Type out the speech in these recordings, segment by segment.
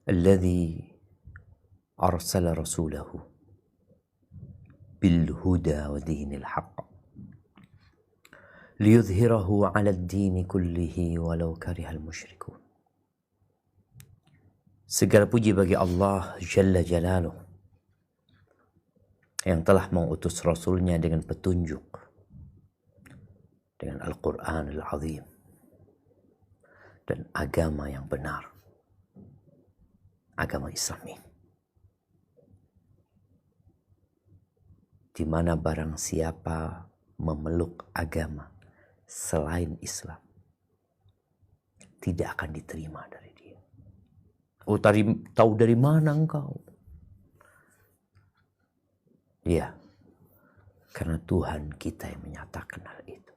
Alladzi arsala rasulahu bil huda wa dinil haqq liyudhhirahu 'ala ad-dini kullihi walau karihal musyrikun. Segala puji bagi Allah Jalla Jalaluh yang telah mengutus Rasulnya dengan petunjuk, dengan Al-Quran Al-Azim dan agama yang benar, agama Islam ini. Di mana barang siapa memeluk agama selain Islam, tidak akan diterima dari dia. Oh, tahu dari mana engkau? Ya, karena Tuhan kita yang menyatakan hal itu.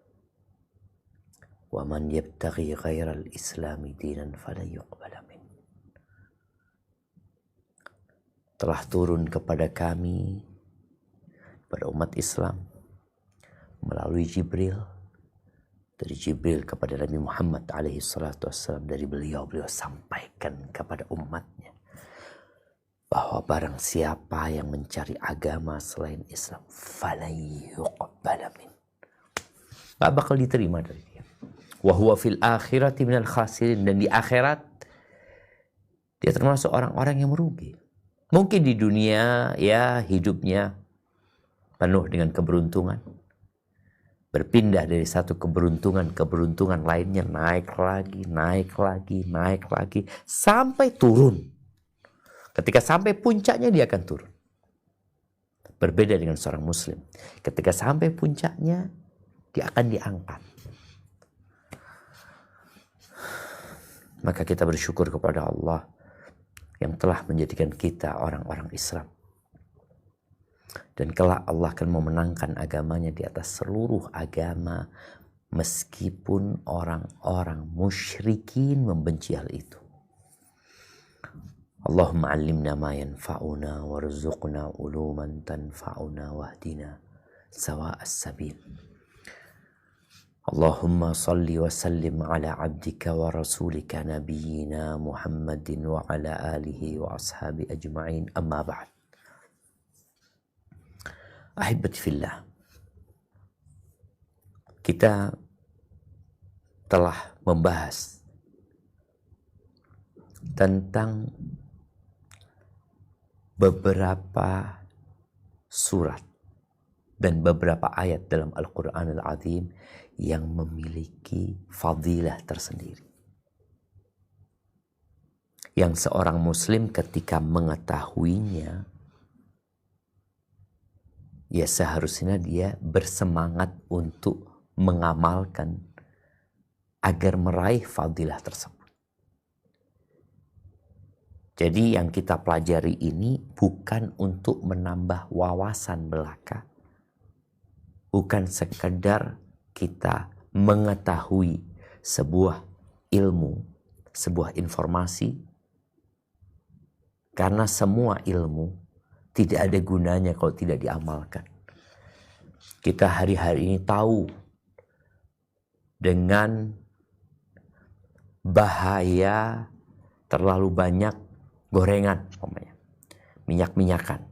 Wa man yabtaghi ghairal islami dinan fala yuqbala min. Telah turun kepada kami, pada umat Islam, melalui Jibril, dari Jibril kepada Nabi Muhammad alaihi salatu wassalam, dari beliau sampaikan kepada umatnya bahwa barang siapa yang mencari agama selain Islam, fala yuqbala min, gak bakal diterima dari dia. Wa huwa fil akhirati minal khasirin, dan di akhirat dia termasuk orang-orang yang merugi. Mungkin di dunia ya hidupnya penuh dengan keberuntungan, berpindah dari satu keberuntungan ke keberuntungan lainnya, naik lagi, sampai turun. Ketika sampai puncaknya dia akan turun. Berbeda dengan seorang muslim. Ketika sampai puncaknya dia akan diangkat. Maka kita bersyukur kepada Allah yang telah menjadikan kita orang-orang Islam. Dan kelak Allah akan memenangkan agamanya di atas seluruh agama, meskipun orang-orang musyrikin membenci hal itu. Allahumma 'allimna ma yanfa'una warzuqna uluman tanfa'una wahdina sawa'as sabil. Allahumma salli wa sallim ala abdika wa rasulika nabiyyina Muhammadin wa ala alihi wa ashabi ajma'in, amma ba'd. Ahibati fillah, kita telah membahas tentang beberapa surat dan beberapa ayat dalam Al-Quran Al-Azim yang memiliki fadilah tersendiri, yang seorang muslim ketika mengetahuinya, ya seharusnya dia bersemangat untuk mengamalkan agar meraih fadilah tersebut. Jadi yang kita pelajari ini bukan untuk menambah wawasan belaka, bukan sekedar kita mengetahui sebuah ilmu, sebuah informasi, karena semua ilmu tidak ada gunanya kalau tidak diamalkan. Kita hari-hari ini tahu dengan bahaya terlalu banyak gorengan, minyak-minyakan.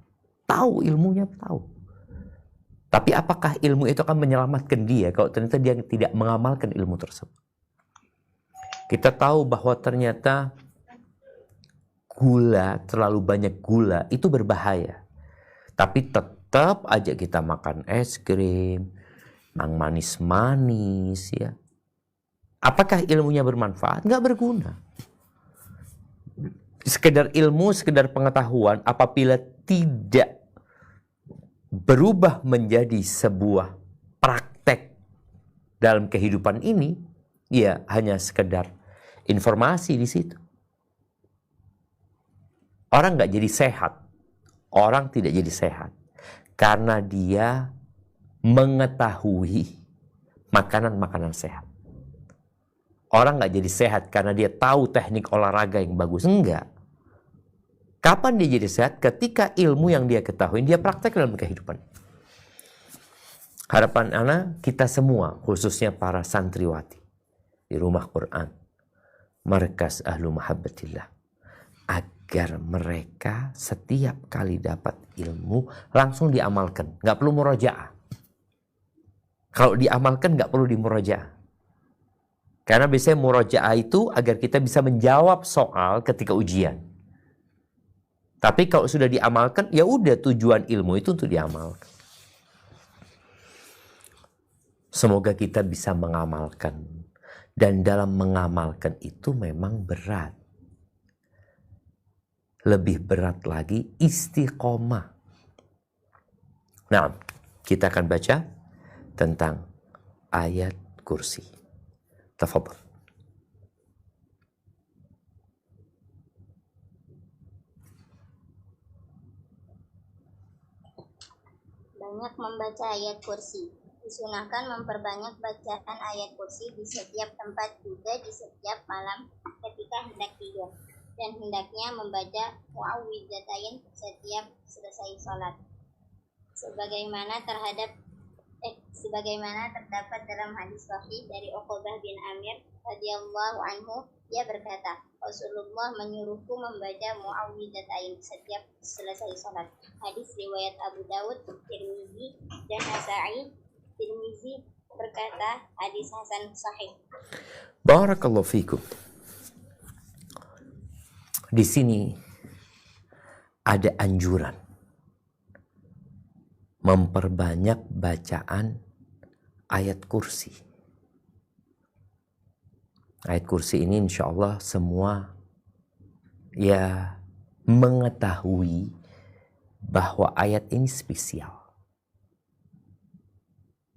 Tahu ilmunya, tahu. Tapi apakah ilmu itu akan menyelamatkan dia kalau ternyata dia tidak mengamalkan ilmu tersebut? Kita tahu bahwa ternyata gula, terlalu banyak gula itu berbahaya. Tapi tetap aja kita makan es krim, yang manis-manis ya. Apakah ilmunya bermanfaat? Nggak berguna. Sekedar ilmu, sekedar pengetahuan, apabila tidak berubah menjadi sebuah praktek dalam kehidupan ini, ya hanya sekedar informasi di situ. Orang nggak jadi sehat, orang tidak jadi sehat karena dia mengetahui makanan-makanan sehat. Orang nggak jadi sehat karena dia tahu teknik olahraga yang bagus, enggak. Kapan dia jadi sehat? Ketika ilmu yang dia ketahui dia praktek dalam kehidupan. Harapan ana kita semua, khususnya para santriwati di rumah Quran, Markas Ahlu Mahabbatillah, agar mereka setiap kali dapat ilmu langsung diamalkan, nggak perlu murojaah. Kalau diamalkan nggak perlu dimurajaah. Karena biasanya murojaah itu agar kita bisa menjawab soal ketika ujian. Tapi kalau sudah diamalkan, ya udah, tujuan ilmu itu untuk diamalkan. Semoga kita bisa mengamalkan. Dan dalam mengamalkan itu memang berat. Lebih berat lagi istiqomah. Nah, kita akan baca tentang ayat kursi. Tafadhal. Banyak membaca ayat kursi. Disunahkan memperbanyak bacaan ayat kursi di setiap tempat, juga di setiap malam ketika hendak tidur. Dan hendaknya membaca muawwidzatain setiap selesai sholat. Sebagaimana terdapat dalam hadis sahih dari Uqbah bin Amir radhiyallahu anhu, dia berkata, Rasulullah menyuruhku membaca muawwidzatain setiap selesai sholat. Hadis riwayat Abu Daud, Tirmizi, dan Nasa'i. Tirmizi berkata hadis hasan sahih. Barakallahu fikum. Di sini ada anjuran memperbanyak bacaan ayat kursi. Ayat kursi ini insya Allah semua ya mengetahui bahwa ayat ini spesial.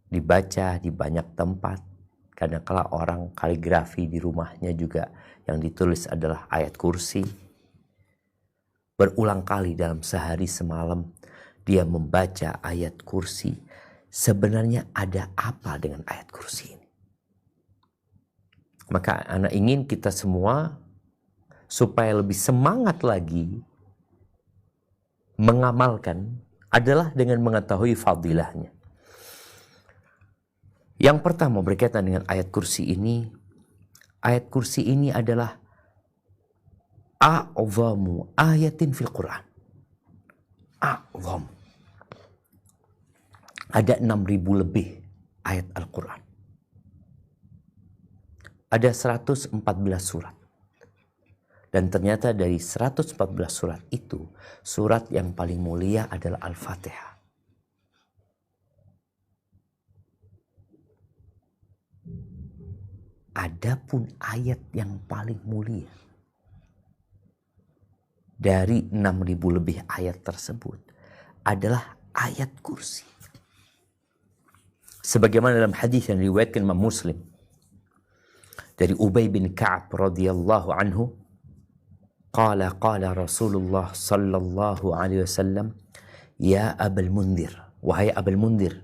Dibaca di banyak tempat. Kadang-kala orang kaligrafi di rumahnya juga yang ditulis adalah ayat kursi. Berulang kali dalam sehari semalam dia membaca ayat kursi. Sebenarnya ada apa dengan ayat kursi ini? Maka anak ingin kita semua supaya lebih semangat lagi mengamalkan adalah dengan mengetahui fadilahnya. Yang pertama berkaitan dengan ayat kursi ini. Ayat kursi ini adalah a'zamu ayatin fil Quran. A'zam. Ada 6.000 lebih ayat Al-Quran. Ada 114 surat. Dan ternyata dari 114 surat itu, surat yang paling mulia adalah Al-Fatihah. Adapun ayat yang paling mulia dari 6.000 lebih ayat tersebut adalah ayat kursi. Sebagaimana dalam hadis yang diriwayatkan Imam Muslim dari Ubay bin Ka'ab radhiyallahu anhu, qala Rasulullah sallallahu alaihi wasallam, ya Abul Mundhir, wahai Abul Mundhir,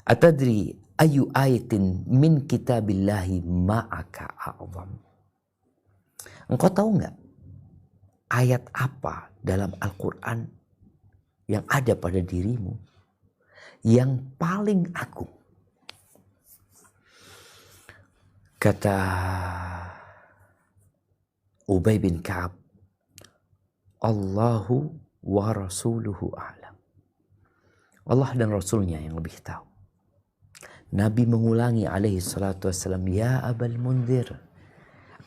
atadri ayu ayatin min kitabillahi ma'aka a'zam. Engkau tahu enggak ayat apa dalam Al-Quran yang ada pada dirimu yang paling agung? Kata Ubay bin Ka'ab, Allahu wa rasuluhu a'lam. Allah dan Rasulnya yang lebih tahu. Nabi mengulangi alaihi salatu wassalam, ya Abul Mundhir,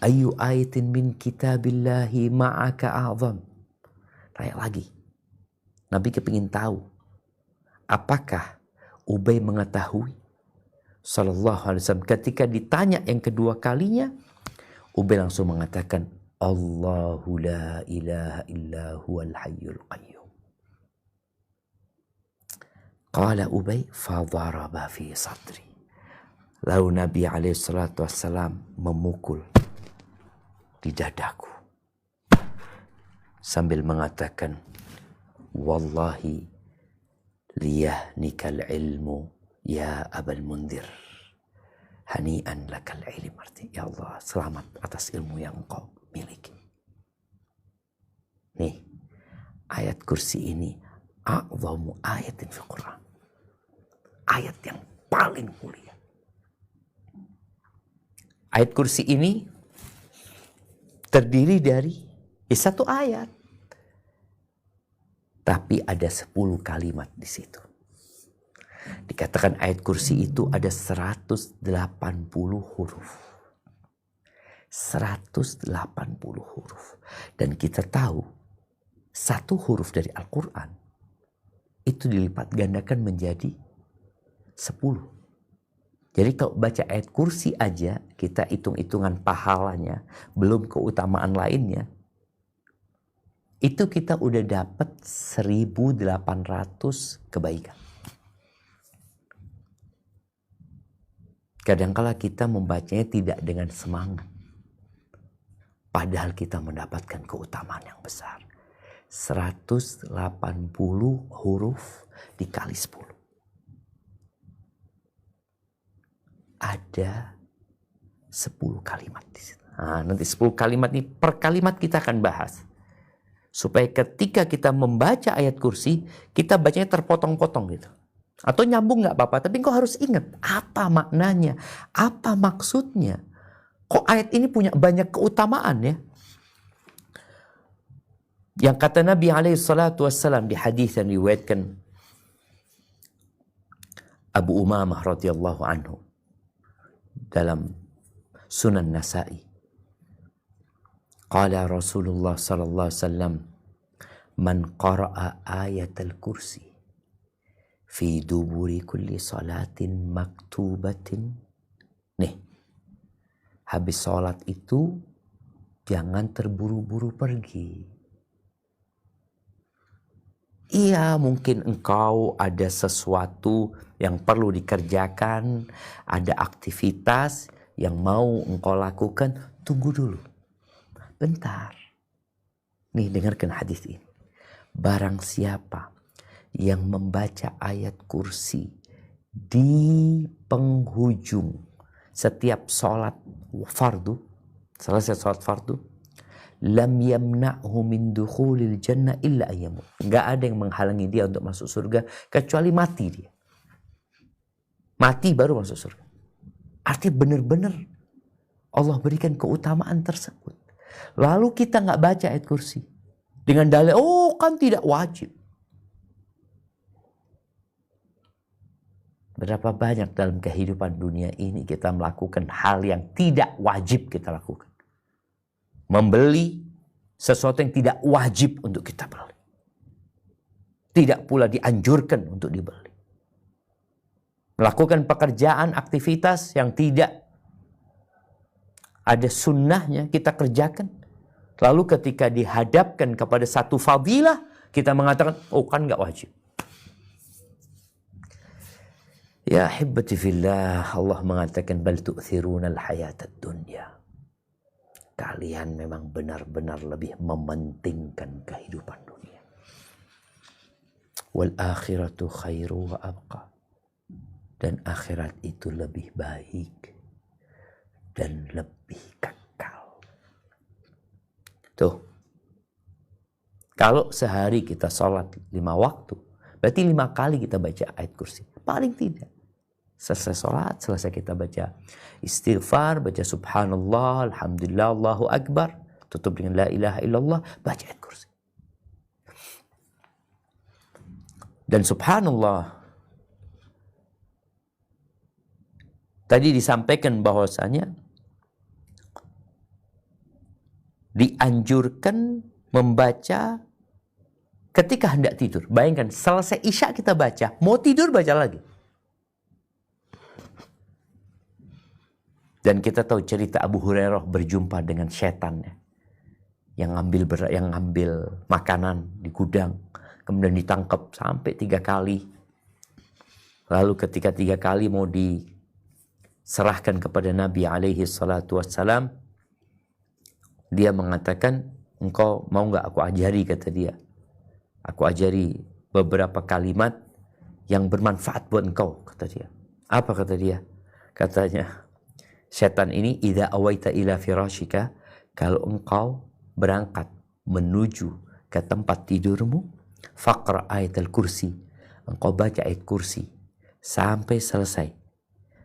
ayu ayatin min kitabillahi ma'aka a'zam. Tanya lagi. Nabi kepingin tahu apakah Ubay mengetahui sallallahu alaihi wasallam. Ketika ditanya yang kedua kalinya, Ubay langsung mengatakan, Allahu la ilaha illa huwal hayyul qayyum. Qala Ubay fadharaba fi sadri. Lalu Nabi alaihi salatu wassalam memukul di dadaku sambil mengatakan, wallahi liyahnikal ilmu ya Abul Mundhir, hani'an lakal ilm. Ya Allah, selamat atas ilmu yang engkau miliki. Nih, ayat kursi ini a'zamu ayatin fil Quran. Ayat yang paling mulia. Ayat kursi ini terdiri dari Satu ayat. Tapi ada 10 kalimat di situ. Dikatakan ayat kursi itu ada 180 huruf. 180 huruf. Dan kita tahu satu huruf dari Al-Quran itu dilipat gandakan menjadi 10. Jadi kalau baca ayat kursi aja kita hitung-hitungan pahalanya, belum keutamaan lainnya. Itu kita udah dapat 1.800 kebaikan. Kadangkala kita membacanya tidak dengan semangat. Padahal kita mendapatkan keutamaan yang besar. 180 huruf dikali 10. Ada 10 kalimat di situ. Nah, nanti 10 kalimat ini per kalimat kita akan bahas. Supaya ketika kita membaca ayat kursi, kita bacanya terpotong-potong gitu. Atau nyambung gak apa-apa, tapi kau harus ingat apa maknanya, apa maksudnya. Kok ayat ini punya banyak keutamaan ya. Yang kata Nabi SAW di hadis yang diriwayatkan Abu Umamah radhiyallahu anhu dalam Sunan Nasa'i. Qala Rasulullah sallallahu alaihi wasallam, man qara'a ayatal kursi fi duburi kulli salatin maktubatin. Nih, habis salat itu jangan terburu-buru pergi. Iya, mungkin engkau ada sesuatu yang perlu dikerjakan, ada aktivitas yang mau engkau lakukan, tunggu dulu. Bentar. Nih, dengarkan hadis ini. Barang siapa yang membaca ayat kursi di penghujung setiap sholat fardu, selesai sholat fardu, lam yamna'hu min dukhulil jannah illa ayyamut. Enggak ada yang menghalangi dia untuk masuk surga kecuali mati dia. Mati baru masuk surga. Artinya benar-benar Allah berikan keutamaan tersebut. Lalu kita nggak baca ayat kursi dengan dalil, oh kan tidak wajib. Berapa banyak dalam kehidupan dunia ini kita melakukan hal yang tidak wajib kita lakukan. Membeli sesuatu yang tidak wajib untuk kita beli. Tidak pula dianjurkan untuk dibeli. Melakukan pekerjaan, aktivitas yang tidak ada sunnahnya kita kerjakan. Lalu ketika dihadapkan kepada satu fadilah, kita mengatakan, oh kan gak wajib. Ya hibbati fillah, Allah mengatakan, bal tu'thiruna al-hayatad dunya. Kalian memang benar-benar lebih mementingkan kehidupan dunia. Wal akhiratu khairu wa abqa. Dan akhirat itu lebih baik dan lebih kekal. Tuh. Kalau sehari kita sholat 5 waktu, berarti 5 kali kita baca ayat kursi. Paling tidak. Selesai sholat, selesai kita baca istighfar, baca subhanallah, alhamdulillah, Allahu akbar. Tutup dengan la ilaha illallah, baca ayat kursi. Dan subhanallah, tadi disampaikan bahwasanya dianjurkan membaca ketika hendak tidur. Bayangkan, selesai isya kita baca, mau tidur baca lagi. Dan kita tahu cerita Abu Hurairah berjumpa dengan setannya yang ngambil makanan di gudang, kemudian ditangkap sampai 3 kali. Lalu ketika 3 kali mau diserahkan kepada Nabi alaihi salatu wassalam, dia mengatakan, engkau mau nggak aku ajari, kata dia. Aku ajari beberapa kalimat yang bermanfaat buat engkau, kata dia. Apa kata dia? Katanya, setan ini, idza awaita ila firashika, kalau engkau berangkat menuju ke tempat tidurmu, faqra ayatul kursi, engkau baca ayat kursi sampai selesai.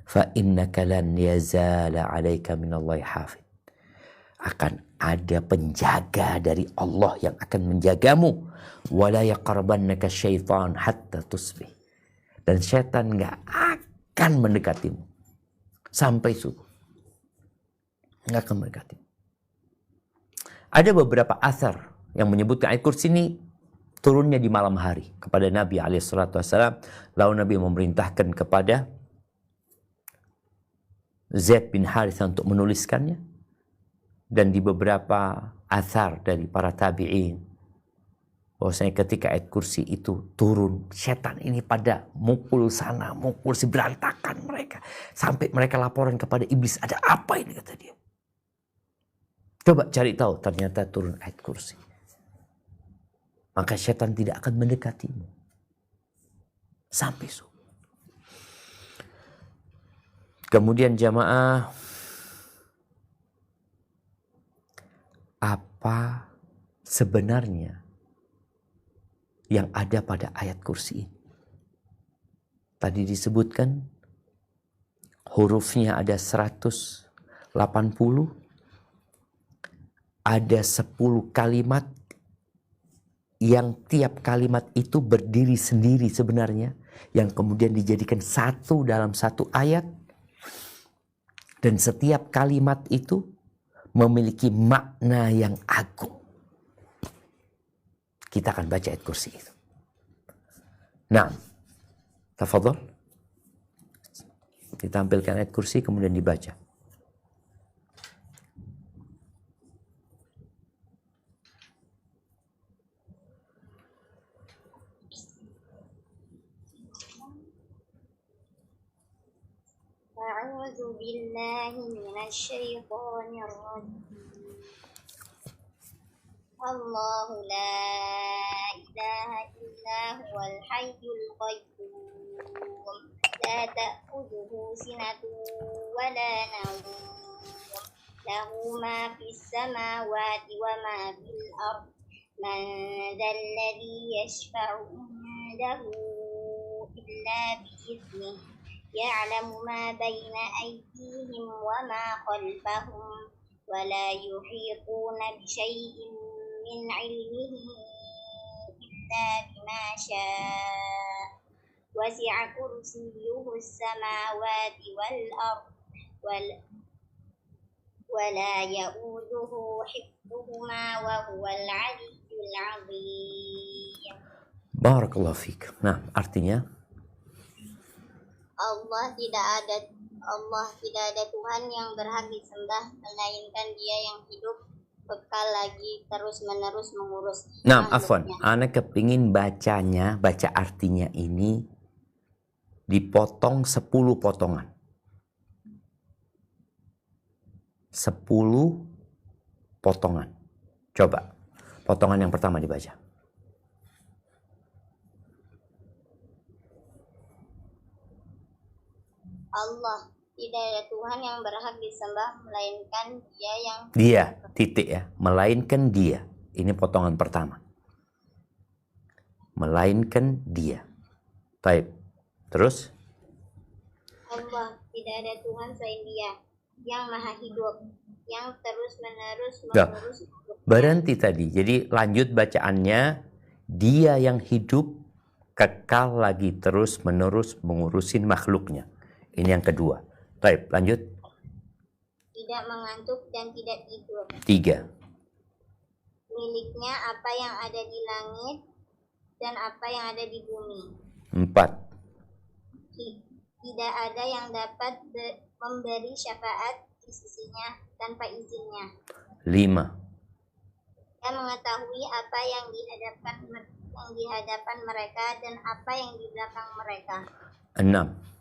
Fa innaka lan yazala 'alaika minallahi hafid. akan ada penjaga dari Allah yang akan menjagamu. Wala yaqrabannaka syaitan hatta tusbih. Dan setan nggak akan mendekatimu sampai subuh. Nggak akan mendekatimu. Ada beberapa asar yang menyebutkan ayat kursi ini turunnya di malam hari kepada Nabi SAW. Lalu Nabi memerintahkan kepada Zaid bin Harithah untuk menuliskannya. Dan di beberapa asar dari para tabi'in, bahwasanya ketika ayat kursi itu turun, setan ini pada mukul sana, mukul si, berantakan mereka. Sampai mereka laporan kepada iblis, ada apa ini, kata dia. Coba cari tahu, ternyata turun ayat kursi. Maka setan tidak akan mendekatimu sampai subuh. Kemudian jamaah, apa sebenarnya yang ada pada ayat kursi ini? Tadi disebutkan hurufnya ada 180, ada 10 kalimat yang tiap kalimat itu berdiri sendiri sebenarnya, yang kemudian dijadikan satu dalam satu ayat, dan setiap kalimat itu memiliki makna yang agung. Kita akan baca ayat kursi itu. Nah, tafadhol. Ditampilkan ayat kursi kemudian dibaca. A'udzu billahi minasyaitonir rajim. Allahu la ilaha illa huwal hayyul qayyum. La ta'khudhuhu sinatun wa la nawm. Lahu ma fis samawati wa ma fil ardh. Man dhal ladzi yashfa'u 'indahu illa bi'idhnihi. يعلم ما بين أيديهم وما خلفهم ولا يحيطون بشيء من علمه إلا بما شاء وسع كرسيه السماوات والأرض ولا يؤوده حفظهما وهو العلي العظيم. Barakallahu fik. Nah, artinya Allah tidak ada Tuhan yang berhak disembah melainkan Dia yang hidup kekal lagi terus menerus mengurus. Nah, afwan, ana kepingin baca artinya ini dipotong 10 potongan. 10 potongan. Coba, potongan yang pertama dibaca. Allah, tidak ada Tuhan yang berhak disembah melainkan Dia yang titik ya, melainkan Dia. Ini potongan pertama. Melainkan Dia. Baik. Terus? Allah, tidak ada Tuhan selain Dia yang maha hidup, yang terus menerus mengurus. Berhenti tadi. Jadi lanjut bacaannya, Dia yang hidup kekal lagi terus menerus mengurusin makhluknya. Ini yang kedua. Baik, lanjut. Tidak mengantuk dan tidak tidur. 3. Miliknya apa yang ada di langit dan apa yang ada di bumi. 4. Tidak ada yang dapat memberi syafaat di sisinya tanpa izinnya. 5. Dia mengetahui apa yang di hadapan mereka dan apa yang di belakang mereka. 6.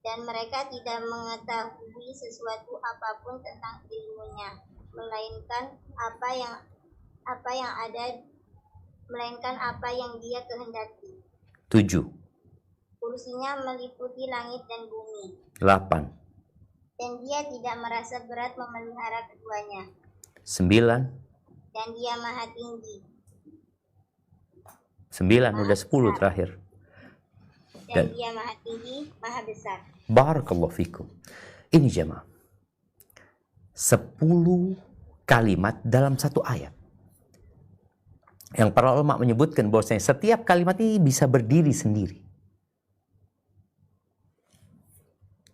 Dan mereka tidak mengetahui sesuatu apapun tentang ilmunya, melainkan apa yang Dia kehendaki. 7. Kursinya meliputi langit dan bumi. 8. Dan Dia tidak merasa berat memelihara keduanya. 9. Dan Dia maha tinggi. 9 udah 10 terakhir. Dan Dia maha tinggi, maha besar. Barakallahu fikum. Ini jemaah. 10 kalimat dalam satu ayat. Yang para ulama menyebutkan bahwasanya setiap kalimat ini bisa berdiri sendiri.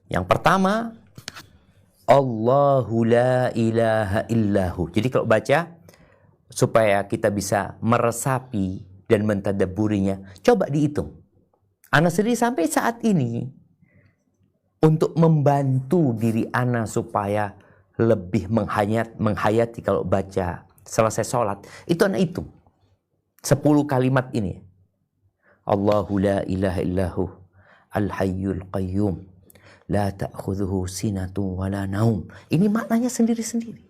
Yang pertama, Allahu la ilaha illahu. Jadi kalau baca, supaya kita bisa meresapi dan mentadabburinya, coba dihitung. Ana sendiri sampai saat ini, untuk membantu diri ana supaya lebih menghayati kalau baca selesai sholat, itu ana hitung 10 kalimat ini. Allahu la ilaha illahu al-hayyul qayyum la ta'khudhuhu sinatun wala naum. Ini maknanya sendiri-sendiri.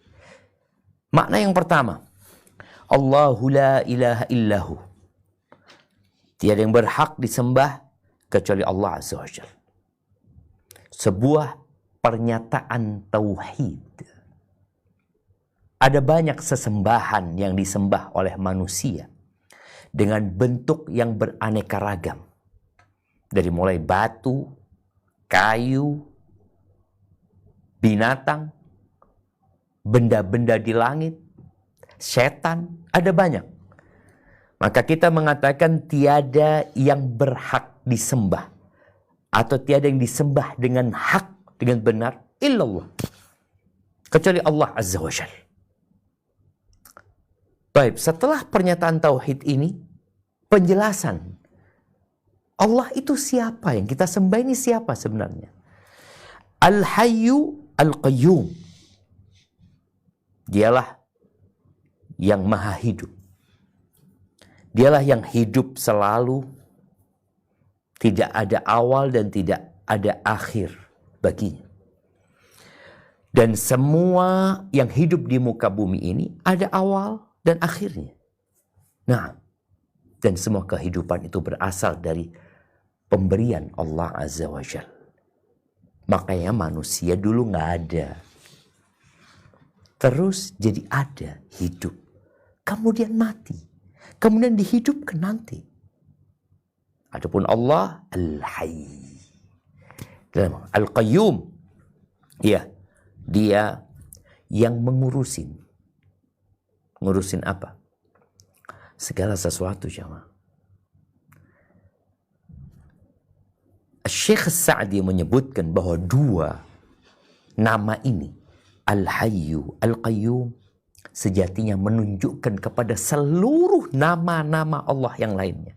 Makna yang pertama, Allahu la ilaha illahu. Tiada yang berhak disembah kecuali Allah Azza wa Jalla. Sebuah pernyataan tauhid. Ada banyak sesembahan yang disembah oleh manusia dengan bentuk yang beraneka ragam. Dari mulai batu, kayu, binatang, benda-benda di langit, setan, ada banyak. Maka kita mengatakan tiada yang berhak disembah atau tiada yang disembah dengan hak, dengan benar, illallah, kecuali Allah Azza wa Jalla. Baik, setelah pernyataan tauhid ini, penjelasan Allah itu siapa, yang kita sembah ini siapa sebenarnya? Al-Hayyu Al-Qayyum. Dialah yang maha hidup. Dialah yang hidup selalu, tidak ada awal dan tidak ada akhir baginya. Dan semua yang hidup di muka bumi ini ada awal dan akhirnya. Nah, dan semua kehidupan itu berasal dari pemberian Allah Azza wa Jalla. Makanya manusia dulu nggak ada. Terus jadi ada, hidup. Kemudian mati. Kemudian dihidupkan nanti. Adapun Allah Al-Hayy. Al-Qayyum. Ya, dia yang mengurusin. Ngurusin apa? Segala sesuatu, jamaah. Syekh Sa'di menyebutkan bahwa dua nama ini, Al-Hayyu, Al-Qayyum, sejatinya menunjukkan kepada seluruh nama-nama Allah yang lainnya.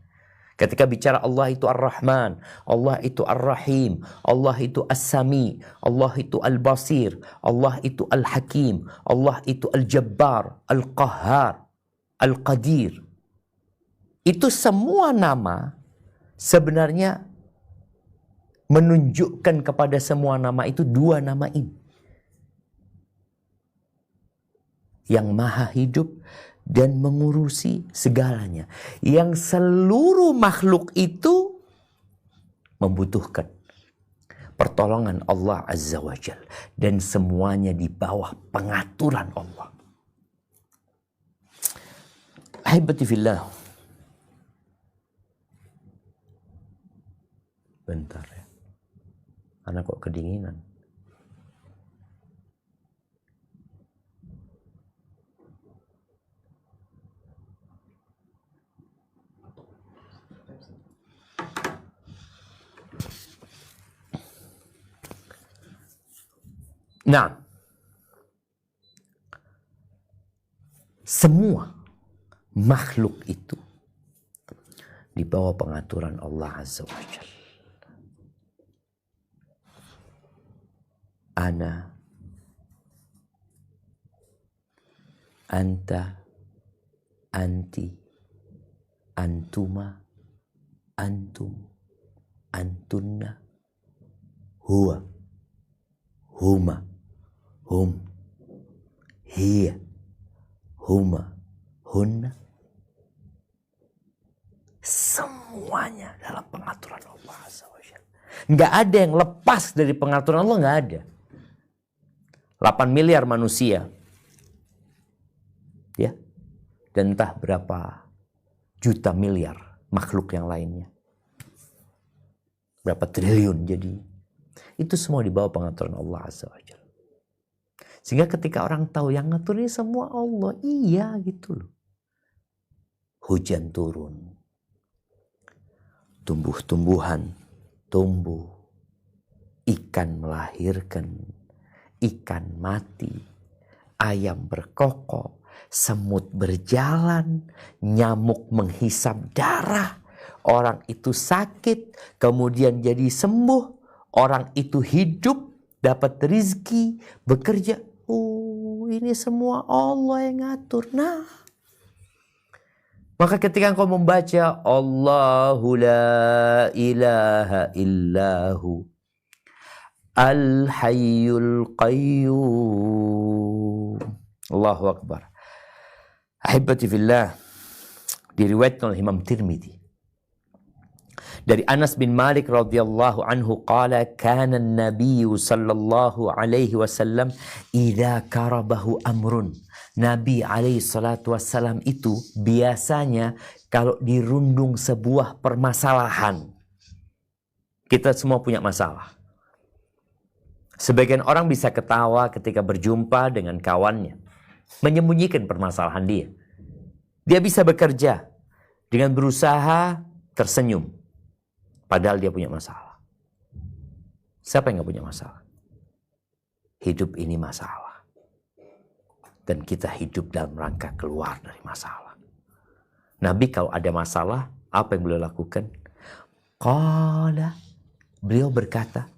Ketika bicara Allah itu Ar-Rahman, Allah itu Ar-Rahim, Allah itu As-Sami, Allah itu Al-Basir, Allah itu Al-Hakim, Allah itu Al-Jabbar, Al-Qahhar, Al-Qadir. Itu semua nama sebenarnya menunjukkan kepada semua nama itu dua nama ini. Yang maha hidup dan mengurusi segalanya. Yang seluruh makhluk itu membutuhkan pertolongan Allah Azza wa Jalla. Dan semuanya di bawah pengaturan Allah. Ahibati fillah. Bentar ya. Anak kok kedinginan. Nah, semua makhluk itu di bawah pengaturan Allah Azza wa Jalla. Ana, anta, anti, antuma, antum, antunna, huwa, huma, hum, hiya, huma, hunna. Semuanya dalam pengaturan Allah Azza wa Jalla. Nggak ada yang lepas dari pengaturan Allah, nggak ada. 8 miliar manusia. Ya. Dan entah berapa juta miliar makhluk yang lainnya. Berapa triliun jadi. Itu semua di bawah pengaturan Allah Azza wa Jalla. Sehingga ketika orang tahu yang ngatur ini semua Allah, iya gitu loh. Hujan turun, tumbuh-tumbuhan tumbuh, ikan melahirkan, ikan mati, ayam berkokok, semut berjalan, nyamuk menghisap darah, orang itu sakit, kemudian jadi sembuh, orang itu hidup, dapat rizki, bekerja. Oh, ini semua Allah yang ngatur. Nah, maka ketika engkau membaca Allahu la ilaha illahu Al-Hayyul Qayyum, Allahu Akbar. Ahibati fillah, diriwayatkan oleh Imam Tirmidzi dari Anas bin Malik radhiyallahu anhu qala kana an-nabiy sallallahu alaihi wasallam idza karabahu amrun. Nabi alaihi salatu wasallam itu biasanya kalau dirundung sebuah permasalahan. Kita semua punya masalah. Sebagian orang bisa ketawa ketika berjumpa dengan kawannya, menyembunyikan permasalahan dia. Dia bisa bekerja dengan berusaha tersenyum. Padahal dia punya masalah. Siapa yang gak punya masalah? Hidup ini masalah. Dan kita hidup dalam rangka keluar dari masalah. Nabi kalau ada masalah, apa yang beliau lakukan? Qala, beliau berkata,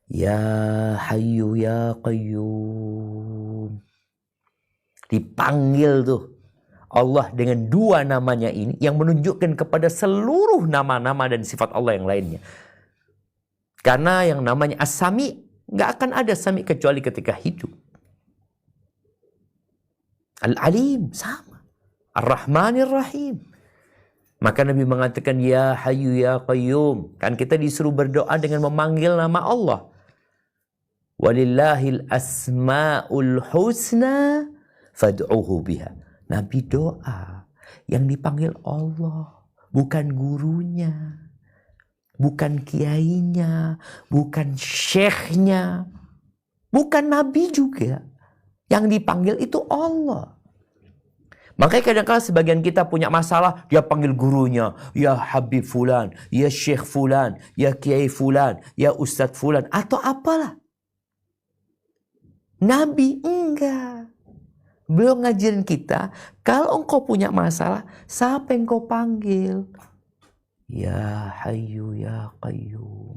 Ya Hayyu Ya Qayyum. Dipanggil tuh Allah dengan dua namanya ini yang menunjukkan kepada seluruh nama-nama dan sifat Allah yang lainnya. Karena yang namanya As-Sami, gak akan ada Sami kecuali ketika hidup. Al-Alim, sama. Ar-Rahmanir Rahim. Maka Nabi mengatakan, Ya Hayyu Ya Qayyum. Kan kita disuruh berdoa dengan memanggil nama Allah. Walillahil asma'ul husna fad'uhu biha. Nabi doa yang dipanggil Allah, bukan gurunya, bukan kiainya, bukan syekhnya, bukan Nabi juga. Yang dipanggil itu Allah. Makanya kadang-kadang sebagian kita punya masalah, dia panggil gurunya, ya Habib Fulan, ya Syekh Fulan, ya Kiai Fulan, ya Ustadz Fulan, atau apalah. Nabi enggak. Beliau ngajarin kita, kalau engkau punya masalah, siapa yang kau panggil? Ya Hayyu Ya Qayyum.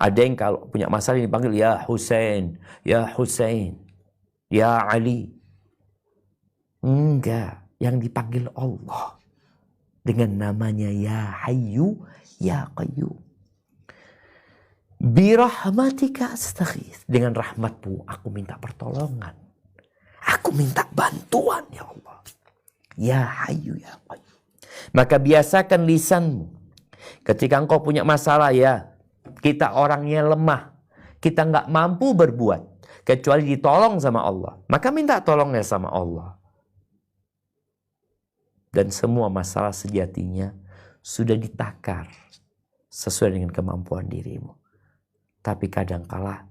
Ada yang kalau punya masalah dipanggil Ya Husain, Ya Husain, Ya Ali. Enggak, yang dipanggil Allah dengan namanya Ya Hayyu Ya Qayyum. Birahmatika astaghits, dengan rahmatmu aku minta pertolongan. Aku minta bantuan ya Allah. Ya Hayyu Ya Qayyum. Maka biasakan lisanmu. Ketika engkau punya masalah, ya kita orangnya lemah, kita nggak mampu berbuat kecuali ditolong sama Allah. Maka minta tolongnya sama Allah. Dan semua masalah sejatinya sudah ditakar sesuai dengan kemampuan dirimu. Tapi kadangkala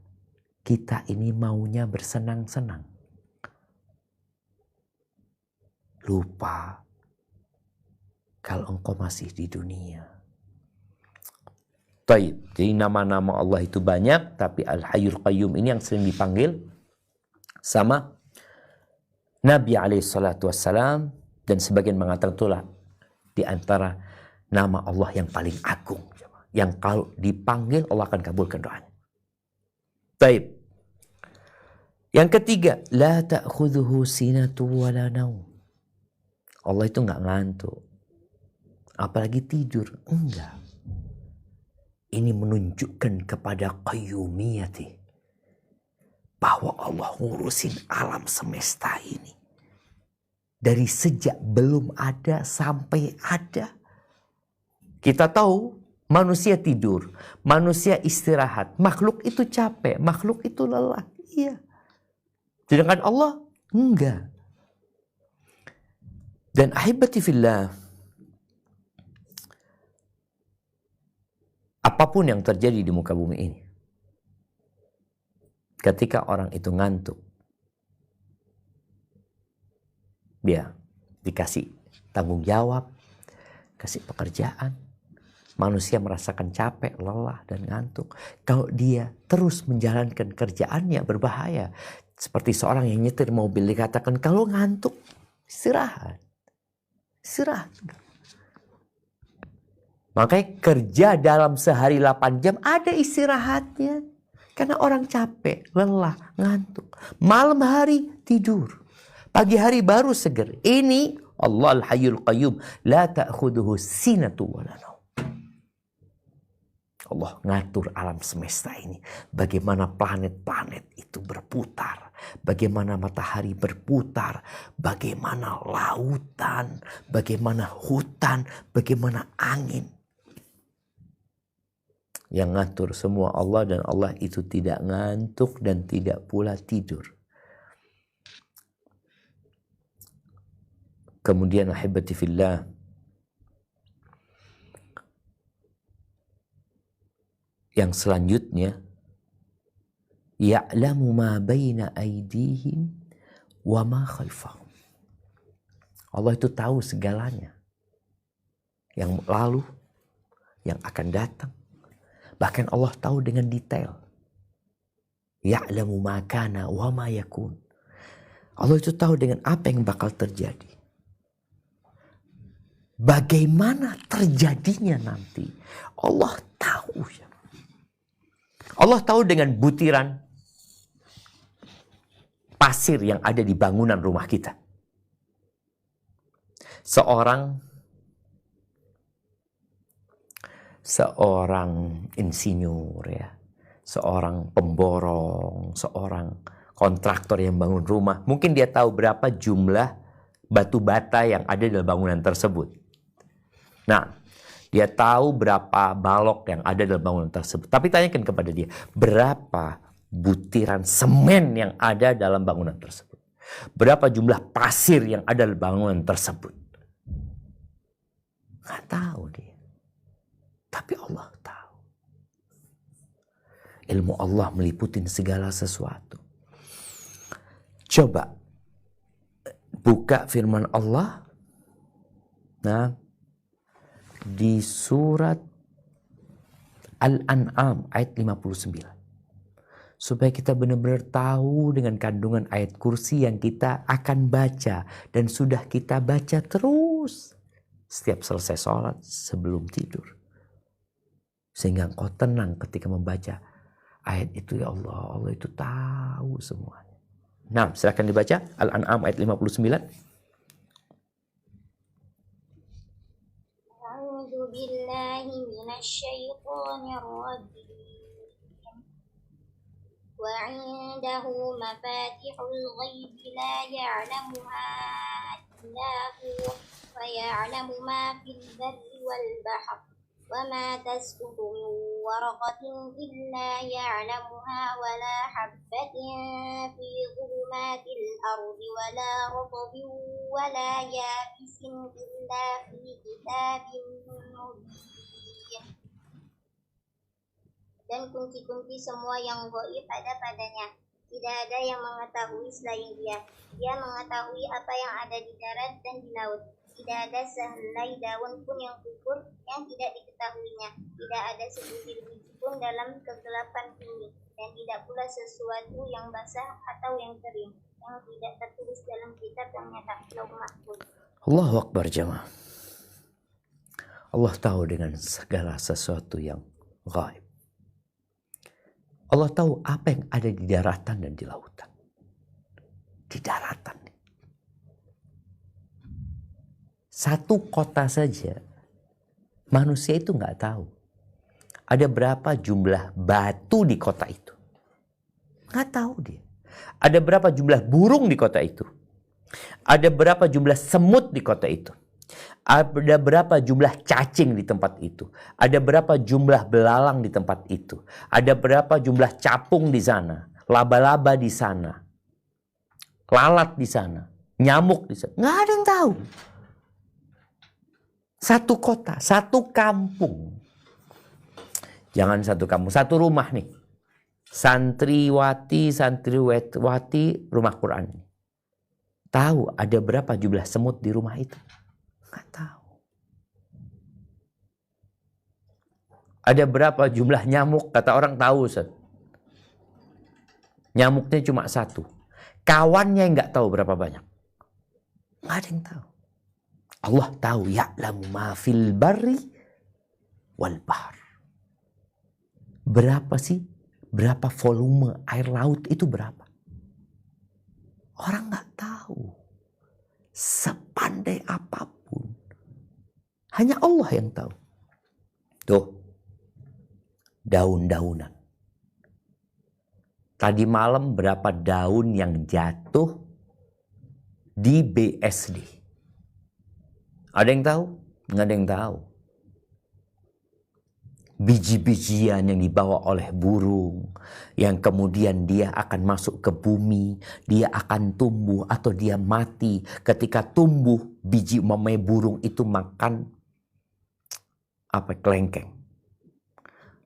kita ini maunya bersenang-senang. Lupa kalau engkau masih di dunia. Baik, jadi nama-nama Allah itu banyak, tapi Al-Hayyul Qayyum ini yang sering dipanggil sama Nabi SAW, dan sebagian mengatakan itulah di antara nama Allah yang paling agung, yang kalau dipanggil Allah akan kabulkan doanya. Baik. Yang ketiga, la ta'khudhuhu sinatu wala naum. Allah itu enggak ngantuk. Apalagi tidur, enggak. Ini menunjukkan kepada qayyumiyati, bahwa Allah ngurusin alam semesta ini dari sejak belum ada sampai ada. Kita tahu manusia tidur, manusia istirahat, makhluk itu capek, makhluk itu lelah. Iya. Sedangkan Allah enggak. Dan ahibati fillah, apapun yang terjadi di muka bumi ini, ketika orang itu ngantuk, dia dikasih tanggung jawab, kasih pekerjaan, manusia merasakan capek, lelah, dan ngantuk. Kalau dia terus menjalankan kerjaannya berbahaya. Seperti seorang yang nyetir mobil dikatakan kalau ngantuk, istirahat. Istirahat. Makanya kerja dalam sehari 8 jam ada istirahatnya. Karena orang capek, lelah, ngantuk. Malam hari tidur. Pagi hari baru seger. Ini Allah al-Hayyul Qayyum. La ta'khuduhu sinatu wa la naum. Allah ngatur alam semesta ini. Bagaimana planet-planet itu berputar. Bagaimana matahari berputar. Bagaimana lautan. Bagaimana hutan. Bagaimana angin. Yang ngatur semua Allah, dan Allah itu tidak ngantuk dan tidak pula tidur. Kemudian ahibati fillah, yang selanjutnya, ya'lamu ma baina aydihim wa ma khalfahum. Allah itu tahu segalanya. Yang lalu, yang akan datang. Bahkan Allah tahu dengan detail. Ya'lamu ma kana wa ma yakun. Allah itu tahu dengan apa yang bakal terjadi. Bagaimana terjadinya nanti, Allah tahu. Allah tahu dengan butiran pasir yang ada di bangunan rumah kita. Seorang insinyur, ya, seorang pemborong, seorang kontraktor yang bangun rumah, mungkin dia tahu berapa jumlah batu bata yang ada dalam bangunan tersebut. Nah, dia tahu berapa balok yang ada dalam bangunan tersebut. Tapi tanyakan kepada dia, berapa butiran semen yang ada dalam bangunan tersebut? Berapa jumlah pasir yang ada dalam bangunan tersebut? Nggak tahu dia. Tapi Allah tahu. Ilmu Allah meliputi segala sesuatu. Coba buka firman Allah. Nah, di surat Al-An'am ayat 59. Supaya kita benar-benar tahu dengan kandungan ayat kursi yang kita akan baca. Dan sudah kita baca terus. Setiap selesai sholat, sebelum tidur. Sehingga engkau tenang ketika membaca ayat itu. Ya Allah, Allah itu tahu semuanya. Nah, silakan dibaca Al-An'am ayat 59. A'udzu billahi minasyaitonir rajim. Wa 'indahu mafatihul ghaibi la ya'lamuha illa hu wa ya'lamu ma fil barri wal bahr. وما تسقط من ورقة إلا يعلمها ولا حبة في ظلمات الأرض ولا رطب ولا يابس إلا في كتاب مبين. Dan kunci-kunci semua yang gaib ada padanya. Tidak ada yang mengetahui selain dia. Dia mengetahui apa yang ada di darat dan di laut. Tidak ada sehelai daun pun yang gugur yang tidak diketahuinya. Tidak ada sebutir biji pun dalam kegelapan bumi. Dan tidak pula sesuatu yang basah atau yang kering yang tidak tertulis dalam kitab yang nyata, Lauh Mahfuz. Allahu Akbar jemaah. Allah tahu dengan segala sesuatu yang gaib. Allah tahu apa yang ada di daratan dan di lautan. Di daratan. Satu kota saja, manusia itu nggak tahu. Ada berapa jumlah batu di kota itu. Nggak tahu dia. Ada berapa jumlah burung di kota itu. Ada berapa jumlah semut di kota itu. Ada berapa jumlah cacing di tempat itu. Ada berapa jumlah belalang di tempat itu. Ada berapa jumlah capung di sana. Laba-laba di sana. Lalat di sana. Nyamuk di sana. Nggak ada yang tahu. Satu kota, satu kampung. Jangan satu kampung, satu rumah nih. santriwati rumah Quran. Tahu ada berapa jumlah semut di rumah itu? Nggak tahu. Ada berapa jumlah nyamuk? Kata orang tahu, Ustaz. Nyamuknya cuma satu. Kawannya nggak tahu berapa banyak. Nggak ada yang tahu. Allah tahu. Ya'lamu ma fil barri wal bahr. Berapa sih? Berapa volume air laut itu berapa? Orang nggak tahu. Sepandai apapun. Hanya Allah yang tahu. Tuh. Daun-daunan. Tadi malam berapa daun yang jatuh di BSD? Ada yang tahu? Nggak ada yang tahu. Biji-bijian yang dibawa oleh burung, yang kemudian dia akan masuk ke bumi, dia akan tumbuh atau dia mati. Ketika tumbuh, biji mamai burung itu makan kelengkeng.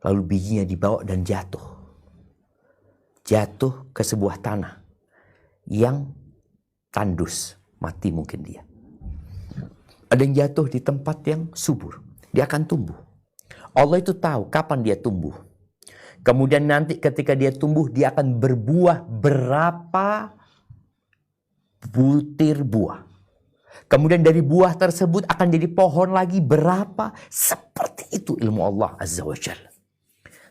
Lalu bijinya dibawa dan jatuh. Jatuh ke sebuah tanah yang tandus, mati mungkin dia. Ada yang jatuh di tempat yang subur, dia akan tumbuh. Allah itu tahu kapan dia tumbuh. Kemudian nanti ketika dia tumbuh, dia akan berbuah berapa butir buah. Kemudian dari buah tersebut akan jadi pohon lagi berapa. Seperti itu ilmu Allah Azza wa Jalla.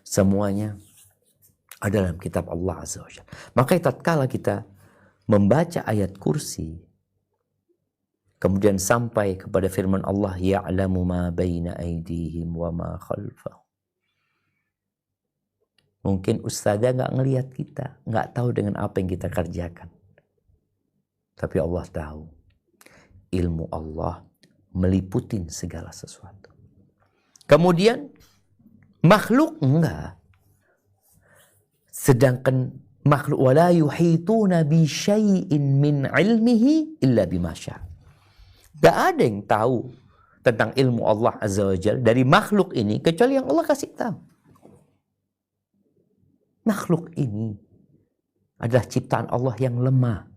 Semuanya ada dalam kitab Allah Azza wa Jalla. Maka tatkala kita membaca ayat kursi, kemudian sampai kepada firman Allah, ya'lamu ma baina aydihim wa ma khalfahum. Mungkin ustazah nggak ngelihat kita, nggak tahu dengan apa yang kita kerjakan. Tapi Allah tahu. Ilmu Allah meliputin segala sesuatu. Kemudian makhluk enggak. Sedangkan makhluk wala yuhituna bi syai'in min ilmihi illa bima syaa'. Gak ada yang tahu tentang ilmu Allah Azza wa Jalla dari makhluk ini kecuali yang Allah kasih tahu. Makhluk ini adalah ciptaan Allah yang lemah.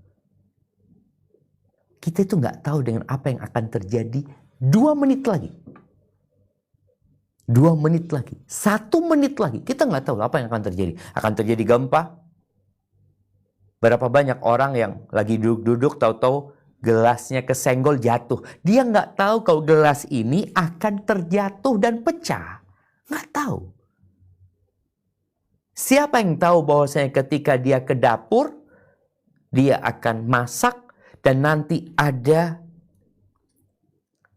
Kita itu gak tahu dengan apa yang akan terjadi 2 menit lagi. 2 menit lagi. 1 menit lagi. Kita gak tahu apa yang akan terjadi. Akan terjadi gempa. Berapa banyak orang yang lagi duduk-duduk tahu-tahu gelasnya kesenggol jatuh. Dia nggak tahu kalau gelas ini akan terjatuh dan pecah. Nggak tahu. Siapa yang tahu bahwasanya ketika dia ke dapur, dia akan masak dan nanti ada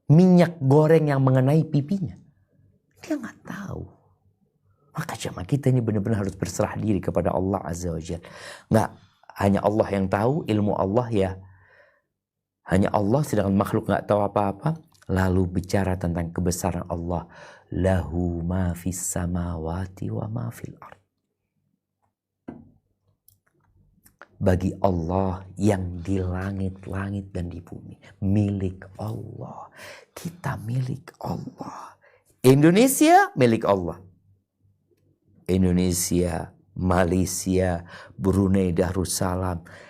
minyak goreng yang mengenai pipinya. Dia nggak tahu. Maka jemaah kita ini benar-benar harus berserah diri kepada Allah Azza wa Jalla. Nggak hanya Allah yang tahu, ilmu Allah ya. Hanya Allah, sedangkan makhluk nggak tahu apa-apa. Lalu bicara tentang kebesaran Allah. Lahu ma fis samawati wa ma fil ard. Bagi Allah yang di langit-langit dan di bumi. Milik Allah. Kita milik Allah. Indonesia milik Allah. Indonesia, Malaysia, Brunei Darussalam.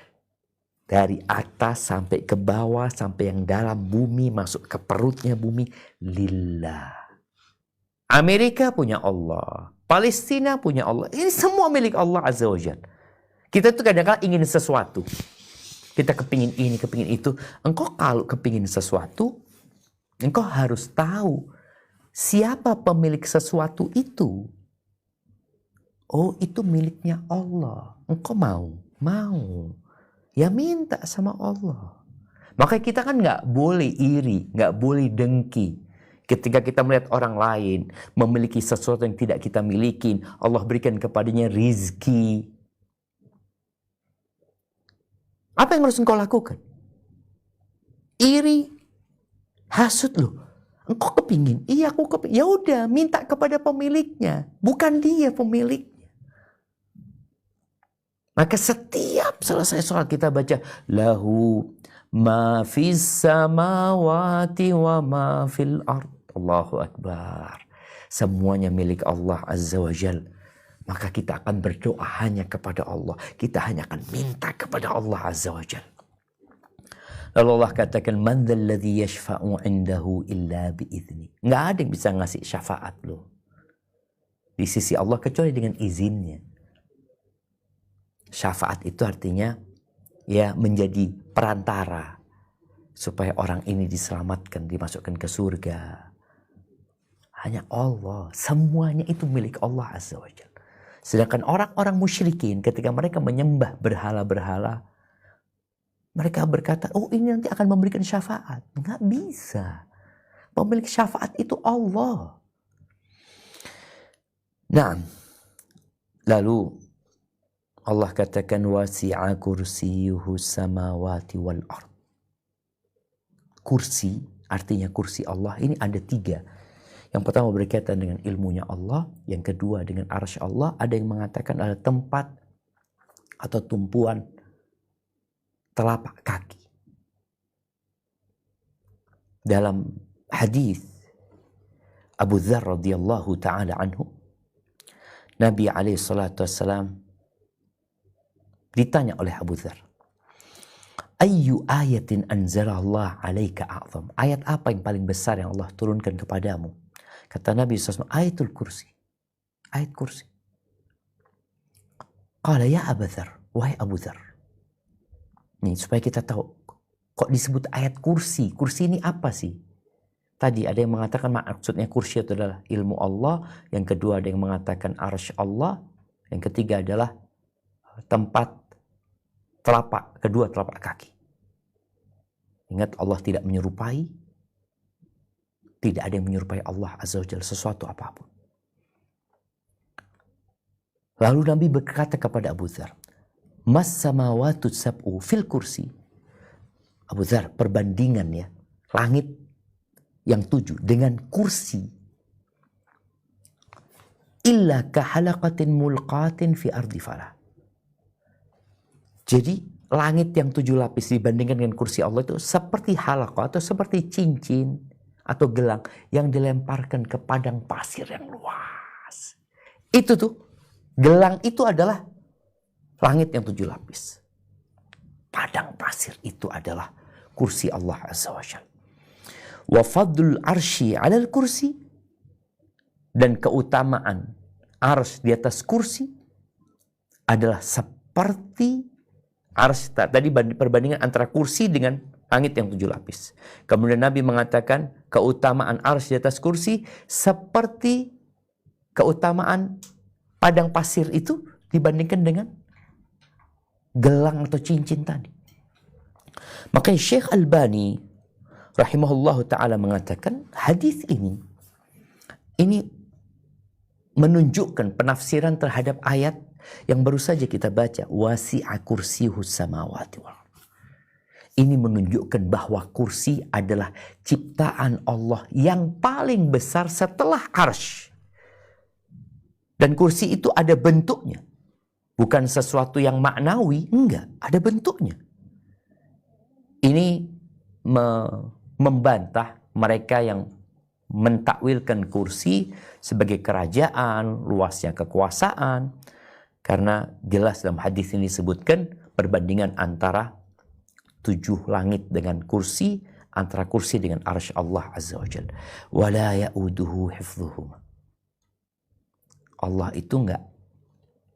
Dari atas sampai ke bawah, sampai yang dalam bumi, masuk ke perutnya bumi. Lillah. Amerika punya Allah. Palestina punya Allah. Ini semua milik Allah Azza wa Jalla. Kita tuh kadang-kadang ingin sesuatu. Kita kepingin ini, kepingin itu. Engkau kalau kepingin sesuatu, engkau harus tahu siapa pemilik sesuatu itu. Oh, itu miliknya Allah. Engkau mau? Mau. Ya minta sama Allah. Maka kita kan nggak boleh iri, nggak boleh dengki. Ketika kita melihat orang lain memiliki sesuatu yang tidak kita miliki, Allah berikan kepadanya rizki. Apa yang harus engkau lakukan? Iri, hasut loh. Engkau kepingin, iya aku kepingin. Ya udah, minta kepada pemiliknya, bukan dia pemiliknya. Maka setiap selesai sholat kita baca lahu ma fis samawati wa ma fil ard. Allahu Akbar. Semuanya milik Allah Azza wa Jalla. maka kita akan berdoa hanya kepada Allah. Kita hanya akan minta kepada Allah Azza wa Jalla. Lalu Allah katakan, man dzalladzi yashfa'u 'indahu illa bi'idzni. Enggak ada yang bisa ngasih syafaat loh di sisi Allah kecuali dengan izinnya. Syafaat itu artinya ya menjadi perantara supaya orang ini diselamatkan, dimasukkan ke surga. Hanya Allah, semuanya itu milik Allah Azza wa Jalla. Sedangkan orang-orang musyrikin ketika mereka menyembah berhala-berhala, mereka berkata, oh ini nanti akan memberikan syafaat. Nggak bisa. Pemilik syafaat itu Allah. Nah, lalu Allah katakan wasi'a kursiyuhu samawati wal ard. Kursi, artinya kursi Allah ini ada 3. Yang pertama berkaitan dengan ilmunya Allah, yang kedua dengan arsy Allah, ada yang mengatakan ada tempat atau tumpuan telapak kaki. Dalam hadis Abu Dzar radhiyallahu taala anhu, Nabi alaihi salatu wassalam ditanya oleh Abu Dzar, ayyu ayatin anzalallah alaika a'zam. Ayat apa yang paling besar yang Allah turunkan kepadamu? Kata Nabi SAW, ayatul kursi. Ayat kursi. Qala ya Abu Dzar, wahai Abu Dzar. Nih supaya kita tahu, kok disebut ayat kursi? Kursi ini apa sih? Tadi ada yang mengatakan maksudnya kursi itu adalah ilmu Allah. Yang kedua ada yang mengatakan arsy Allah. Yang ketiga adalah tempat kedua telapak kaki. Ingat, Allah tidak menyerupai. Tidak ada yang menyerupai Allah Azza wa Jalla sesuatu apapun. Lalu Nabi berkata kepada Abu Dzar, mas samawatu sab'u fil kursi. Abu Dzar, perbandingan ya, langit yang 7 dengan kursi. Illa kahalaqatin mulqatin fi ardi falah. Jadi langit yang 7 lapis dibandingkan dengan kursi Allah itu seperti halaqah atau seperti cincin atau gelang yang dilemparkan ke padang pasir yang luas. Itu tuh, gelang itu adalah langit yang 7 lapis. Padang pasir itu adalah kursi Allah Azza wa Jalla. Wa fadlul arsy 'alal kursi, dan keutamaan arsy di atas kursi adalah seperti arsy. Tadi perbandingan antara kursi dengan langit yang 7 lapis. Kemudian Nabi mengatakan keutamaan arsy di atas kursi seperti keutamaan padang pasir itu dibandingkan dengan gelang atau cincin tadi. Makanya Syekh Albani rahimahullahu ta'ala mengatakan hadis ini menunjukkan penafsiran terhadap ayat yang baru saja kita baca, wasi'a kursiyuhus samawati wal ardh. Ini menunjukkan bahwa kursi adalah ciptaan Allah yang paling besar setelah arsy. Dan kursi itu ada bentuknya. Bukan sesuatu yang maknawi, enggak, ada bentuknya. Ini membantah mereka yang mentakwilkan kursi sebagai kerajaan, luasnya kekuasaan. Karena jelas dalam hadis ini disebutkan perbandingan antara 7 langit dengan kursi, antara kursi dengan arsy Allah Azza wa Jalla. Wala ya'uduhu hifdhuhuma. Allah itu enggak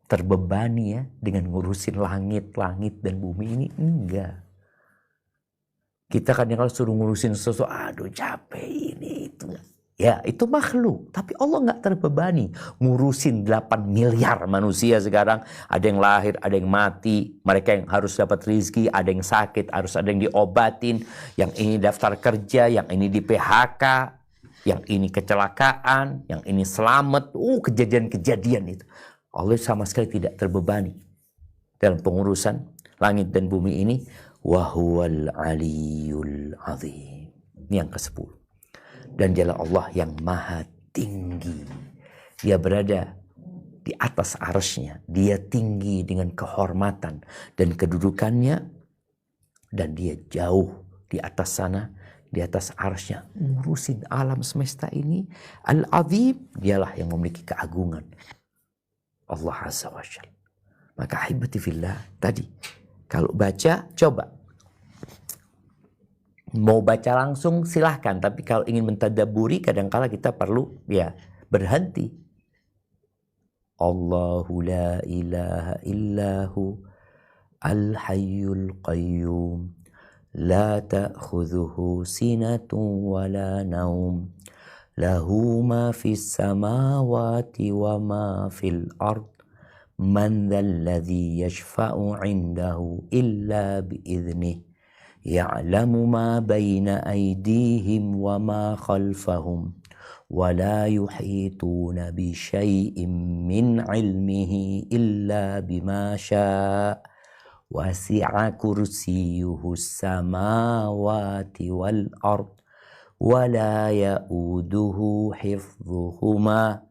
terbebani ya dengan ngurusin langit dan bumi ini, enggak. Kita kadang-kadang suruh ngurusin sesuatu, aduh capek ini itu. Ya itu makhluk, tapi Allah nggak terbebani ngurusin 8 miliar manusia sekarang. Ada yang lahir, ada yang mati, mereka yang harus dapat rezeki, ada yang sakit, harus ada yang diobatin, yang ini daftar kerja, yang ini di PHK, yang ini kecelakaan, yang ini selamat. Kejadian-kejadian itu. Allah sama sekali tidak terbebani dalam pengurusan langit dan bumi ini. Wahuwal aliyul azim. Ini yang ke-10. Dan dialah Allah yang maha tinggi. Dia berada di atas arsy-Nya. Dia tinggi dengan kehormatan dan kedudukannya. Dan dia jauh di atas sana, di atas arsy-Nya, ngurusin alam semesta ini. Al-Azim, dialah yang memiliki keagungan. Allah Azza wa Jalla. Maka ahibati fillah tadi, kalau baca coba. Mau baca langsung silahkan, tapi kalau ingin mentadaburi kadangkala kita perlu ya berhenti. Allahu la ilaha illahu al-hayyul qayyum la ta'khudhuhu sinatun wa la naum lahu ma fis samawati wa ma fil ard man dhal ladzi yashfa'u 'indahu illa bi'idhnihi ya'lamu ma baina aydihim wa ma khalfahum wa la yuhituna bi syai'in min 'ilmihi illa bima syaa' wasi'a kursiyyuhu samawati wal ard wa la ya'uduhu hifdhuhuma.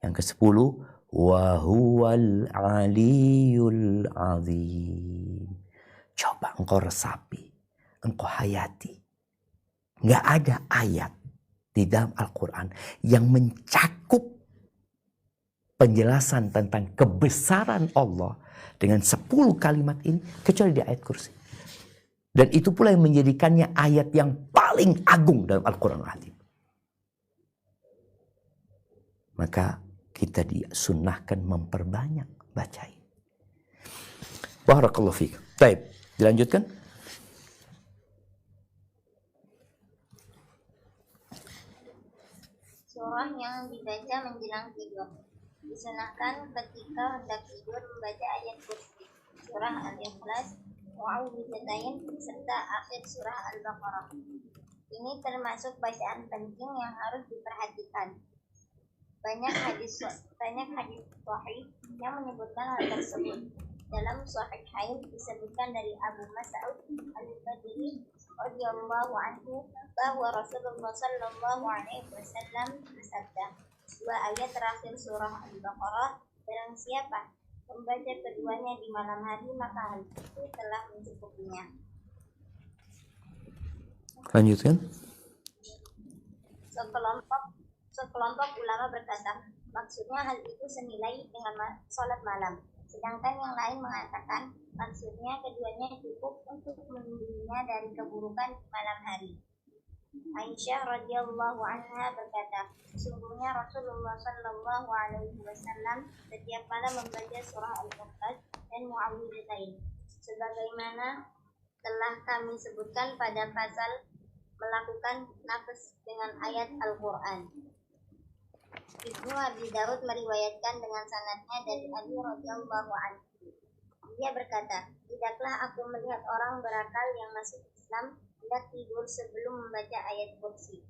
Yang ke-10, wa huwal 'aliyyul 'azim. Coba engkau resapi, engkau hayati. Nggak ada ayat di dalam Al-Quran yang mencakup penjelasan tentang kebesaran Allah dengan 10 kalimat ini kecuali di ayat kursi. Dan itu pula yang menjadikannya ayat yang paling agung dalam Al-Quran Al-Azim. Maka kita disunnahkan memperbanyak baca ini. Barakallahu fiik. Baik. Dilanjutkan. Surah yang dibaca menjelang tidur. Disunahkan ketika hendak tidur membaca ayat kursi, surah Al-Ikhlas, Mu'awwidzatain, serta akhir surah Al-Baqarah. Ini termasuk bacaan penting yang harus diperhatikan. Banyak hadis sahih yang menyebutkan hal tersebut. Dalam Sahihain disebutkan dari Abu Mas'ud Al-Badri radhiyallahu anhu bahwa Rasulullah sallallahu alaihi wasallam bersabda, 2 ayat terakhir surah Al-Baqarah, barang siapa membaca keduanya di malam hari maka hal itu telah mencukupinya. Lanjutkan. Sekelompok ulama berkata, maksudnya hal itu senilai dengan sholat malam. Sedangkan yang lain mengatakan maksudnya keduanya cukup untuk melindunginya dari keburukan di malam hari. Aisyah radhiyallahu anha berkata, sesungguhnya Rasulullah sallallahu alaihi wasallam setiap malam membaca surah Al-Ikhlas dan Mu'awwidzatain, sebagaimana telah kami sebutkan pada pasal melakukan nafas dengan ayat Al-Quran. Ibnu Abi Daud meriwayatkan dengan sanadnya dari Ali radhiyallahu anhu. Dia berkata, tidaklah aku melihat orang berakal yang masuk Islam hendak tidur sebelum membaca ayat kursi.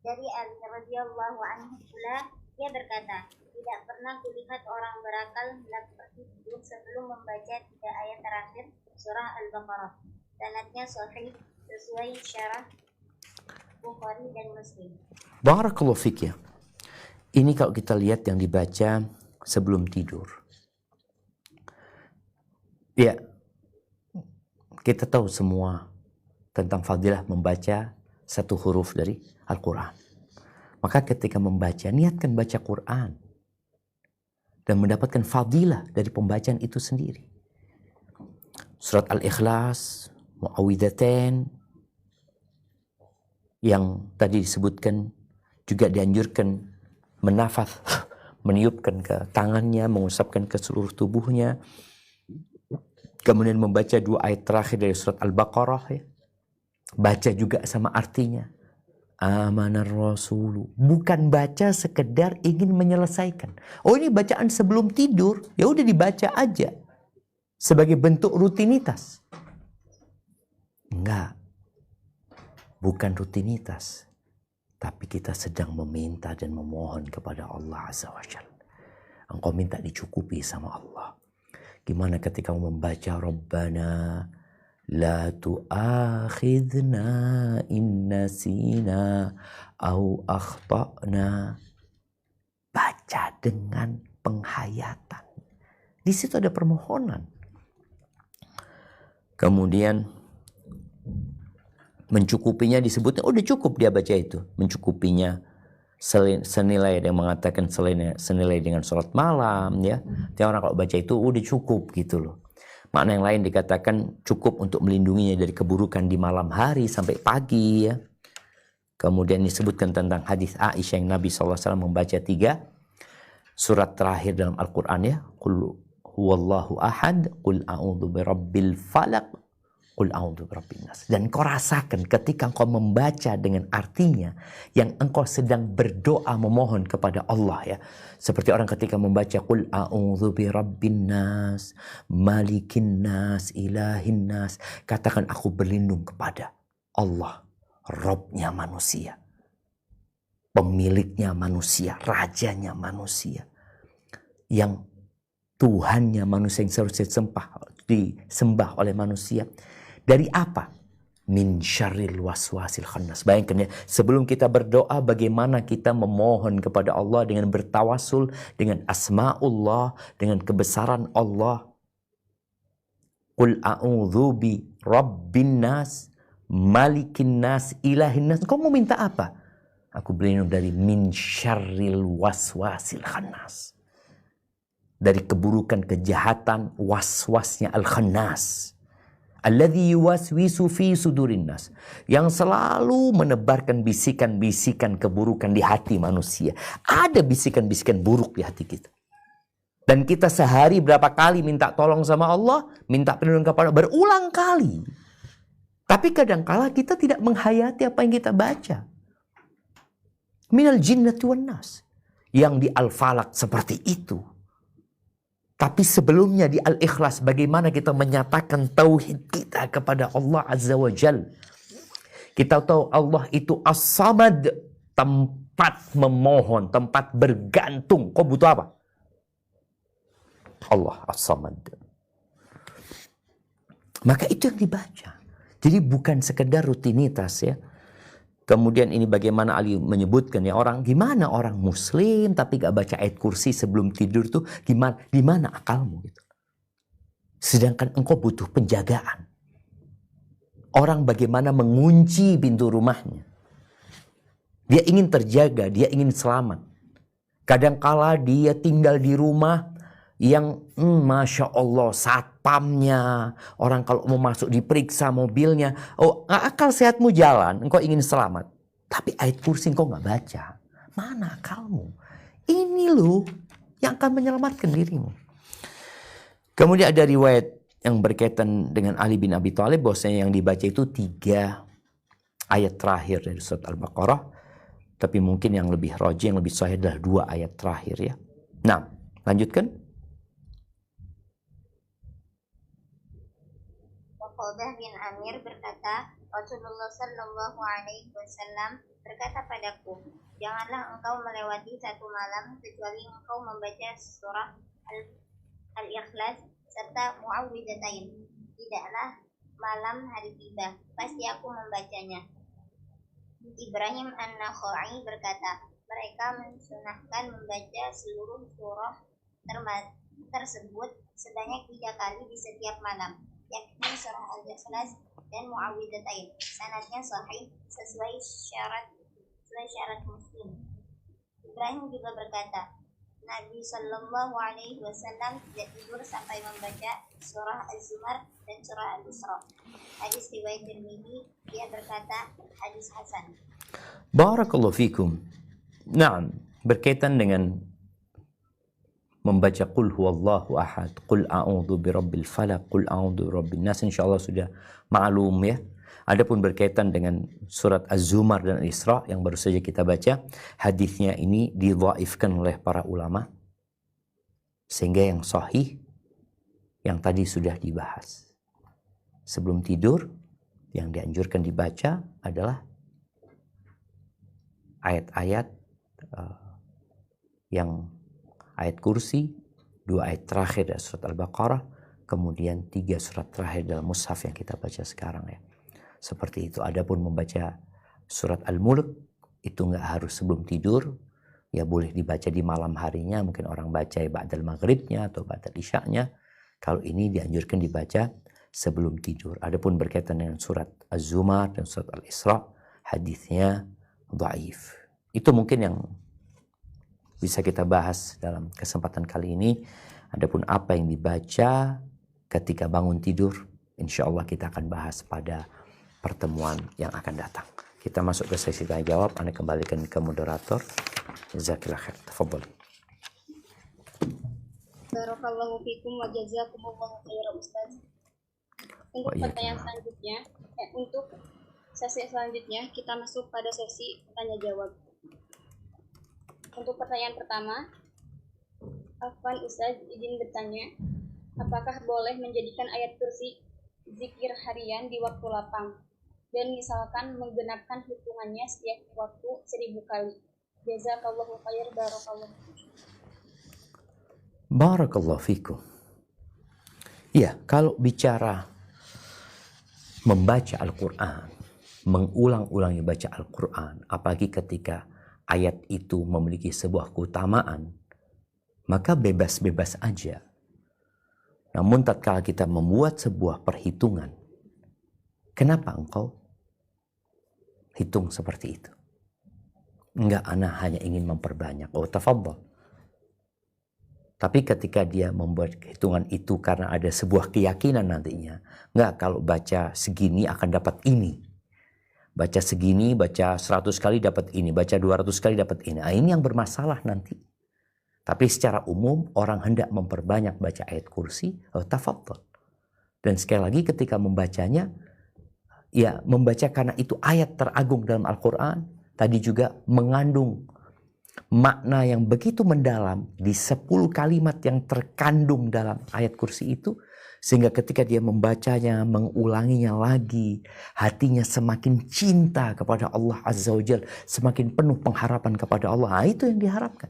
Dari Ali radhiyallahu anhu pula dia berkata, tidak pernah kulihat orang berakal hendak pergi tidur sebelum membaca 3 ayat terakhir surah Al-Baqarah. Sanadnya sahih sesuai syarah Bukhari dan Muslim. Barakallahu fik ya. Ini kalau kita lihat yang dibaca sebelum tidur. Ya, kita tahu semua tentang fadilah membaca satu huruf dari Al-Quran. Maka ketika membaca, niatkan baca Quran. Dan mendapatkan fadilah dari pembacaan itu sendiri. Surat Al-Ikhlas, Mu'awwidzatain, yang tadi disebutkan juga dianjurkan menafas, meniupkan ke tangannya, mengusapkan ke seluruh tubuhnya. Kemudian membaca 2 ayat terakhir dari surat Al-Baqarah ya. Baca juga sama artinya. Amanar Rasulu. Bukan baca sekedar ingin menyelesaikan. Oh ini bacaan sebelum tidur, ya udah dibaca aja. Sebagai bentuk rutinitas. Enggak. Bukan rutinitas. Tapi kita sedang meminta dan memohon kepada Allah Azza wa Jalla. Engkau minta dicukupi sama Allah. Gimana ketika membaca Rabbana la tu'akhidna in nasina au akhtana. Baca dengan penghayatan. Di situ ada permohonan. Kemudian mencukupinya disebutnya, udah cukup dia baca itu. Mencukupinya senilai, ada yang mengatakan senilai dengan sholat malam ya. Jadi orang kalau baca itu udah cukup gitu loh. Makna yang lain dikatakan cukup untuk melindunginya dari keburukan di malam hari sampai pagi ya. Kemudian disebutkan tentang hadis Aisyah yang Nabi SAW membaca 3 surat terakhir dalam Al-Quran ya. Qul huwallahu ahad, qul a'udzu birabbil falaq, qul a'udzu birabbin nas. Dan kau rasakan ketika engkau membaca dengan artinya yang engkau sedang berdoa memohon kepada Allah ya. Seperti orang ketika membaca qul a'udzu birabbin nas, malikin nas, ilahin nas. Katakan aku berlindung kepada Allah, Robnya manusia, pemiliknya manusia, rajanya manusia, yang Tuhannya manusia yang seharusnya disembah oleh manusia. Dari apa? Min syarril waswasil khannas. Bayangkan ya, sebelum kita berdoa bagaimana kita memohon kepada Allah dengan bertawasul dengan asma'ullah, dengan kebesaran Allah. Qul a'udzu bi rabbin nas, malikin nas, ilahin nas. Kau mau minta apa? Aku berlindung dari min syarril waswasil khannas. Dari keburukan, kejahatan, waswasnya al-khannas. Alladzi yuwaswisu fi sudurin nas. Yang selalu menebarkan bisikan-bisikan keburukan di hati manusia. Ada bisikan-bisikan buruk di hati kita. Dan kita sehari berapa kali minta tolong sama Allah, minta perlindungan kepada Allah, berulang kali. Tapi kadangkala kita tidak menghayati apa yang kita baca. Minal jinnati wan nas. Yang di Al-Falaq seperti itu. Tapi sebelumnya di Al-Ikhlas bagaimana kita menyatakan tauhid kita kepada Allah Azza wa Jal. Kita tahu Allah itu As-Samad, tempat memohon, tempat bergantung. Kau butuh apa? Allah As-Samad. Maka itu yang dibaca. Jadi bukan sekedar rutinitas ya. Kemudian ini bagaimana Ali menyebutkan ya, gimana orang muslim tapi gak baca ayat kursi sebelum tidur tuh gimana akalmu gitu. Sedangkan engkau butuh penjagaan. Orang bagaimana mengunci pintu rumahnya. Dia ingin terjaga, dia ingin selamat. Kadangkala dia tinggal di rumah yang Masya Allah satpamnya, orang kalau mau masuk diperiksa mobilnya, oh akal sehatmu jalan, engkau ingin selamat. Tapi ayat kursi engkau gak baca. Mana akalmu? Ini loh yang akan menyelamatkan dirimu. Kemudian ada riwayat yang berkaitan dengan Ali bin Abi Thalib bahwasanya yang dibaca itu 3 ayat terakhir dari surat Al-Baqarah. Tapi mungkin yang lebih rajih, yang lebih sahih adalah 2 ayat terakhir ya. Nah, lanjutkan. Uqbah bin Amir berkata, Rasulullah Shallallahu Alaihi Wasallam berkata padaku, janganlah engkau melewati satu malam kecuali engkau membaca surah Al-Ikhlas serta Muawwidzatain. Tidaklah malam hari tiba, pasti aku membacanya. Ibrahim An-Nakhai berkata, mereka mensunahkan membaca seluruh surah tersebut sebanyak 3 kali di setiap malam, yakni surah Al-Ikhlas dan Muawwidzatain. Sanadnya sahih sesuai syarat Muslim. Ibrahim juga berkata, Nabi Shallallahu Alaihi Wasallam tidak tidur sampai membaca surah Az-Zumar dan surah Al-Isra. Hadis riwayat Tirmidzi, dia berkata hadis hasan. Barakallahu fikum. Nah, berkaitan dengan membaca qul huwallahu ahad, qul a'udzu birabbil falaq, qul a'udzu birabbin nas, insyaallah sudah maklum ya. Adapun berkaitan dengan surat Az-Zumar dan Al-Isra yang baru saja kita baca, hadisnya ini didhaifkan oleh para ulama. Sehingga yang sahih yang tadi sudah dibahas. Sebelum tidur yang dianjurkan dibaca adalah ayat-ayat yang ayat kursi, 2 ayat terakhir dari surat Al-Baqarah, kemudian 3 surat terakhir dalam mushaf yang kita baca sekarang ya. Seperti itu. Adapun membaca surat Al-Mulk itu nggak harus sebelum tidur, ya boleh dibaca di malam harinya, mungkin orang baca ba'dal maghribnya atau ba'dal isya'nya. Kalau ini dianjurkan dibaca sebelum tidur. Adapun berkaitan dengan surat Az-Zumar dan surat Al-Isra, hadisnya dhaif. Itu mungkin yang bisa kita bahas dalam kesempatan kali ini. Adapun apa yang dibaca ketika bangun tidur, insya Allah kita akan bahas pada pertemuan yang akan datang. Kita masuk ke sesi tanya jawab. Anda kembalikan ke moderator. Jazakallah khair. Tafadhol. Barakallahu fikum wa jazakumullahu khairan Ustaz. Untuk pertanyaan selanjutnya, untuk sesi selanjutnya kita masuk pada sesi tanya jawab. Untuk pertanyaan pertama, Afwan Ustaz izin bertanya, apakah boleh menjadikan ayat kursi zikir harian di waktu lapang dan misalkan menggenapkan hitungannya setiap waktu 1000 kali? Jazakallahu khair, barakallahu. Barakallahu fikum. Ya, kalau bicara membaca Al-Quran, mengulang-ulangi baca Al-Quran, apalagi ketika ayat itu memiliki sebuah keutamaan, maka bebas-bebas aja. Namun tatkala kita membuat sebuah perhitungan, kenapa engkau hitung seperti itu? Enggak, ana hanya ingin memperbanyak. Oh, tafadhol. Tapi ketika dia membuat hitungan itu karena ada sebuah keyakinan nantinya, enggak, kalau baca segini akan dapat ini. Baca segini, baca 100 kali dapat ini, baca 200 kali dapat ini. Nah, ini yang bermasalah nanti. Tapi secara umum orang hendak memperbanyak baca ayat kursi, oh, tafadhol. Dan sekali lagi ketika membacanya, ya membaca karena itu ayat teragung dalam Al-Quran, tadi juga mengandung makna yang begitu mendalam di 10 kalimat yang terkandung dalam ayat kursi itu, sehingga ketika dia membacanya, mengulanginya lagi, hatinya semakin cinta kepada Allah Azza wa Jalla, semakin penuh pengharapan kepada Allah. Nah, itu yang diharapkan.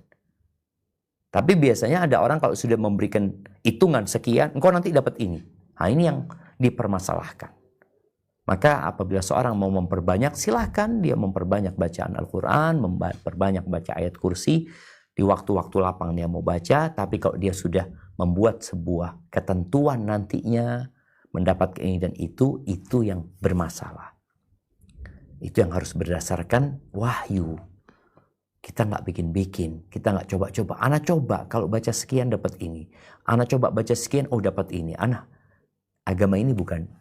Tapi biasanya ada orang kalau sudah memberikan hitungan sekian, engkau nanti dapat ini. Nah, ini yang dipermasalahkan. Maka apabila seorang mau memperbanyak, silahkan dia memperbanyak bacaan Al-Quran, memperbanyak baca ayat kursi, di waktu-waktu lapang dia mau baca. Tapi kalau dia sudah membuat sebuah ketentuan nantinya, mendapat ini dan itu yang bermasalah. Itu yang harus berdasarkan wahyu. Kita nggak bikin-bikin, kita nggak coba-coba. Ana coba kalau baca sekian dapat ini. Ana coba baca sekian, oh dapat ini. Agama ini bukan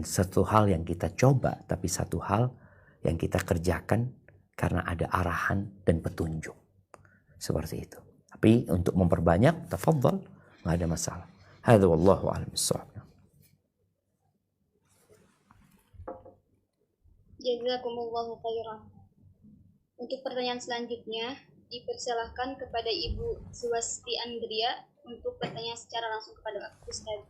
satu hal yang kita coba, tapi satu hal yang kita kerjakan karena ada arahan dan petunjuk. Seperti itu. Tapi untuk memperbanyak, tafadhal, nggak ada masalah. Hadza wallahu a'lam bissawab. Jazakumullahu khairan. Untuk pertanyaan selanjutnya, dipersilahkan kepada Ibu Swasti Andria untuk bertanya secara langsung kepada Ustaz.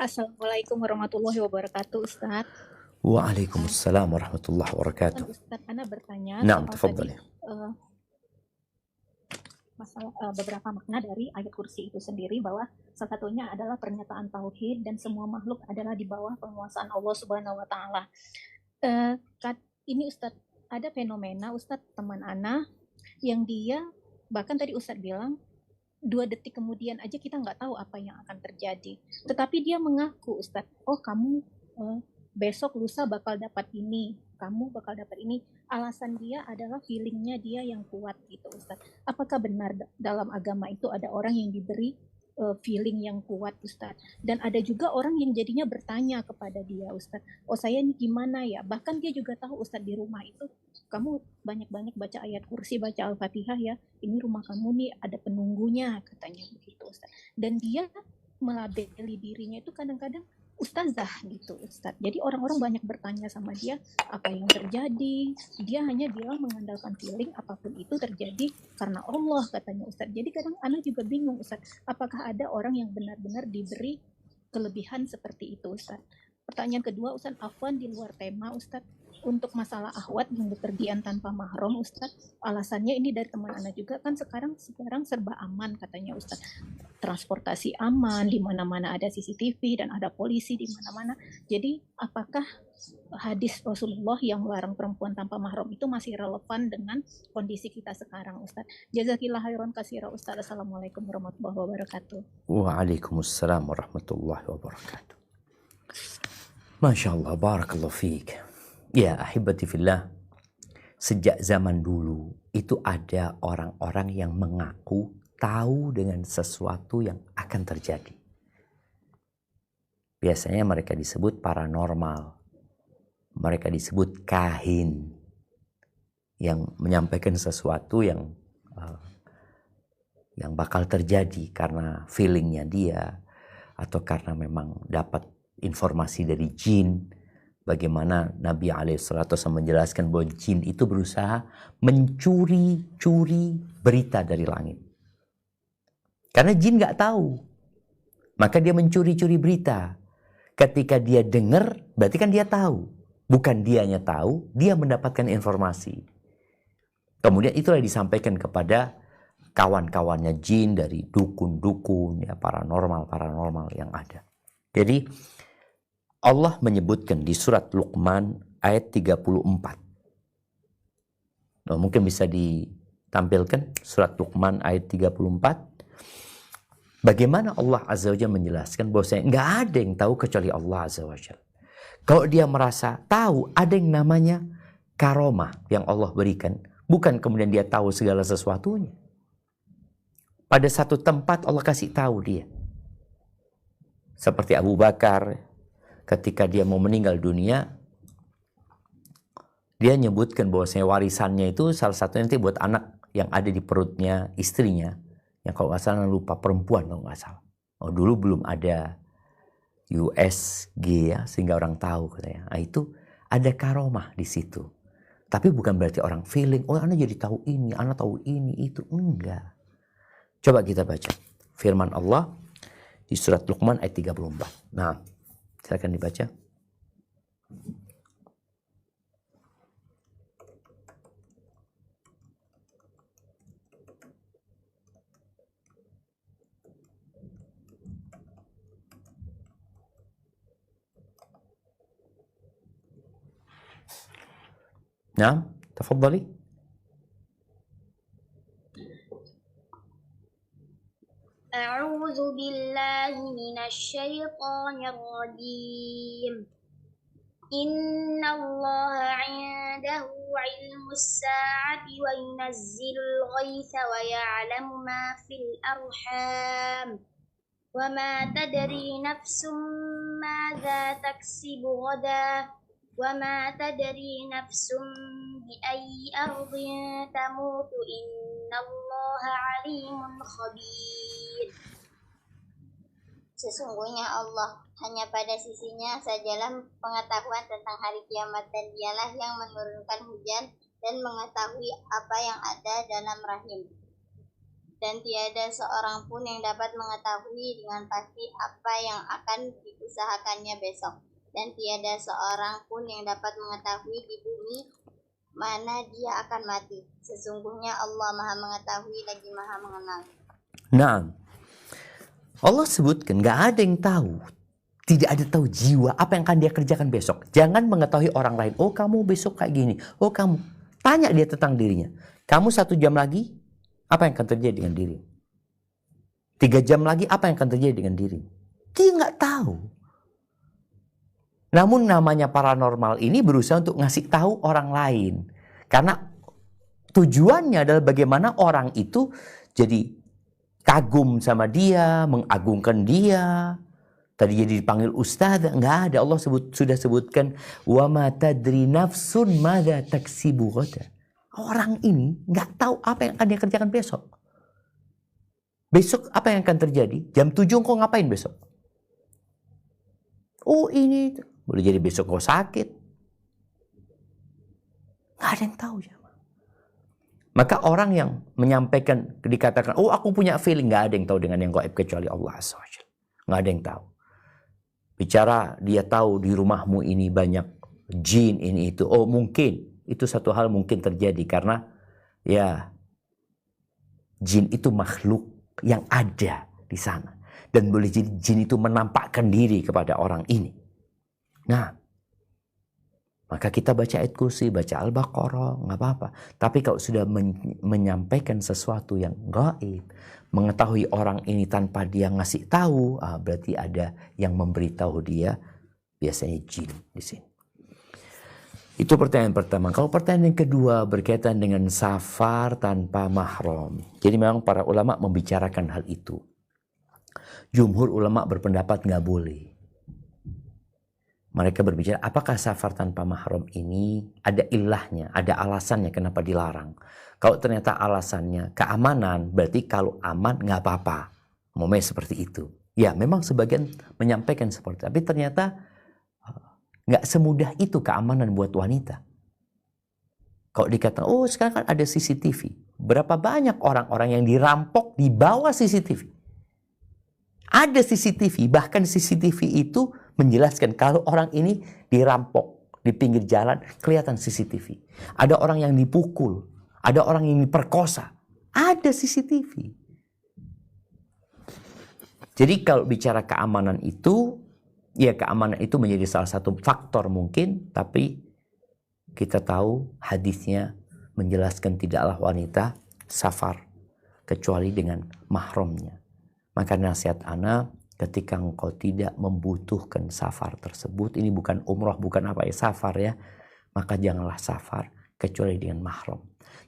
Assalamualaikum warahmatullahi wabarakatuh, Ustaz. Waalaikumsalam warahmatullahi wabarakatuh. Ustaz, Ana bertanya tafadhali. Masalah beberapa makna dari ayat kursi itu sendiri, bahwa salah satunya adalah pernyataan tauhid dan semua makhluk adalah di bawah penguasaan Allah Subhanahu wa taala. Ini Ustaz, ada fenomena Ustaz, teman Ana yang dia bahkan tadi Ustaz bilang 2 detik kemudian aja kita nggak tahu apa yang akan terjadi. Tetapi dia mengaku, Ustaz, oh kamu besok lusa bakal dapat ini, kamu bakal dapat ini. Alasan dia adalah feelingnya dia yang kuat gitu, Ustaz. Apakah benar dalam agama itu ada orang yang diberi feeling yang kuat, Ustaz? Dan ada juga orang yang jadinya bertanya kepada dia, Ustaz, oh saya ini gimana ya? Bahkan dia juga tahu, Ustaz, di rumah itu kamu banyak-banyak baca ayat kursi, baca Al-Fatihah ya, ini rumah kamu nih ada penunggunya, katanya begitu, Ustaz. Dan dia melabeli dirinya itu kadang-kadang ustazah gitu, Ustaz. Jadi orang-orang banyak bertanya sama dia apa yang terjadi. Dia hanya bilang mengandalkan feeling, apapun itu terjadi karena Allah, katanya, Ustaz. Jadi kadang Ana juga bingung, Ustaz, apakah ada orang yang benar-benar diberi kelebihan seperti itu, Ustaz. Pertanyaan kedua, Ustaz, afwan di luar tema, Ustaz. Untuk masalah akhwat yang bepergian tanpa mahram, Ustaz, alasannya ini dari teman Ana juga, kan sekarang serba aman, katanya, Ustaz. Transportasi aman, di mana-mana ada CCTV dan ada polisi di mana-mana. Jadi apakah hadis Rasulullah yang melarang perempuan tanpa mahram itu masih relevan dengan kondisi kita sekarang, Ustaz? Jazakillah khairan katsira, Ustaz. Assalamualaikum warahmatullahi wabarakatuh. Waalaikumsalam warahmatullahi wabarakatuh. Masya Allah, barakallahu fiik. Ya, ahibati fillah. Sejak zaman dulu itu ada orang-orang yang mengaku tahu dengan sesuatu yang akan terjadi. Biasanya mereka disebut paranormal. Mereka disebut kahin. Yang menyampaikan sesuatu yang bakal terjadi karena feelingnya dia. Atau karena memang dapat informasi dari jin. Bagaimana Nabi SAW menjelaskan bahwa jin itu berusaha mencuri-curi berita dari langit. Karena jin gak tahu. Maka dia mencuri-curi berita. Ketika dia dengar, berarti kan dia tahu. Bukan dianya tahu, dia mendapatkan informasi. Kemudian itulah disampaikan kepada kawan-kawannya jin dari dukun-dukun, ya, paranormal yang ada. Jadi Allah menyebutkan di surat Luqman ayat 34. Nah, mungkin bisa ditampilkan surat Luqman ayat 34. Bagaimana Allah Azza wa Jalla menjelaskan bahwasanya nggak ada yang tahu kecuali Allah Azza wa Jalla. Kalau dia merasa tahu, ada yang namanya karomah yang Allah berikan. Bukan kemudian dia tahu segala sesuatunya. Pada satu tempat Allah kasih tahu dia. Seperti Abu Bakar, ketika dia mau meninggal dunia, dia nyebutkan bahwasanya warisannya itu salah satunya nanti buat anak yang ada di perutnya istrinya. Yang kalau nggak salah lupa, perempuan kalau nggak salah. Oh, dulu belum ada USG ya, sehingga orang tahu katanya. Nah, itu ada karomah di situ. Tapi bukan berarti orang feeling, oh anak jadi tahu ini, anak tahu ini, itu. Enggak. Coba kita baca firman Allah di surat Luqman ayat 34. Nah, silakan dibaca. Nah, tafadhali. A'udzu billahi minasy syaithanir rajim. Innallaha 'indahu 'ilmus sa'ati wa yunazzilul ghaitsa wa ya'lamu ma fil arham. Wa ma tadri nafsum madza taksibu ghadan. Wa ma tadri nafsum bi ayyi ardhin tamutu innallaha 'alimun khabir. Sesungguhnya Allah, hanya pada sisinya sajalah pengetahuan tentang hari kiamat, dan dialah yang menurunkan hujan dan mengetahui apa yang ada dalam rahim. Dan tiada seorang pun yang dapat mengetahui dengan pasti apa yang akan diusahakannya besok. Dan tiada seorang pun yang dapat mengetahui di bumi mana dia akan mati. Sesungguhnya Allah Maha Mengetahui lagi Maha Mengenal. Nah, Allah sebutkan gak ada yang tahu. Tidak ada tahu jiwa apa yang akan dia kerjakan besok. Jangan mengetahui orang lain. Oh kamu besok kayak gini. Oh kamu. Tanya dia tentang dirinya. Kamu 1 jam lagi, apa yang akan terjadi dengan diri? 3 jam lagi, apa yang akan terjadi dengan diri? Dia gak tahu. Namun namanya paranormal ini berusaha untuk ngasih tahu orang lain. Karena tujuannya adalah bagaimana orang itu jadi kagum sama dia, mengagungkan dia. Tadi jadi dipanggil ustaz, enggak ada. Allah sudah sebutkan wa ma tadri nafsun madza taksibu ghadan. Orang ini enggak tahu apa yang akan dia kerjakan besok. Besok apa yang akan terjadi? Jam 7 kau ngapain besok? Oh ini boleh jadi besok kau sakit. Enggak ada yang tahu ya. Maka orang yang menyampaikan, dikatakan, oh aku punya feeling, nggak ada yang tahu dengan yang gaib kecuali Allah SWT. Nggak ada yang tahu. Bicara dia tahu di rumahmu ini banyak jin ini itu. Oh mungkin, itu satu hal mungkin terjadi karena ya jin itu makhluk yang ada di sana. Dan boleh jadi jin itu menampakkan diri kepada orang ini. Nah, maka kita baca ayat kursi, baca Al-Baqarah, nggak apa-apa. Tapi kalau sudah menyampaikan sesuatu yang gaib, mengetahui orang ini tanpa dia ngasih tahu, berarti ada yang memberitahu dia biasanya jin di sini. Itu pertanyaan pertama. Kalau pertanyaan yang kedua berkaitan dengan safar tanpa mahram. Jadi memang para ulama membicarakan hal itu. Jumhur ulama berpendapat nggak boleh. Mereka berbicara, apakah safar tanpa mahram ini ada ilahnya, ada alasannya kenapa dilarang. Kalau ternyata alasannya keamanan, berarti kalau aman nggak apa-apa. Momennya seperti itu. Ya, memang sebagian menyampaikan seperti itu. Tapi ternyata nggak semudah itu keamanan buat wanita. Kalau dikatakan, oh sekarang kan ada CCTV. Berapa banyak orang-orang yang dirampok di bawah CCTV. Ada CCTV, bahkan CCTV itu menjelaskan kalau orang ini dirampok di pinggir jalan, kelihatan CCTV. Ada orang yang dipukul, ada orang yang diperkosa, ada CCTV. Jadi kalau bicara keamanan itu, ya keamanan itu menjadi salah satu faktor mungkin, tapi kita tahu hadisnya menjelaskan tidaklah wanita safar kecuali dengan mahramnya. Maka nasihat ana, ketika engkau tidak membutuhkan safar tersebut, ini bukan umroh, bukan apa ya, safar ya, maka janganlah safar kecuali dengan mahram.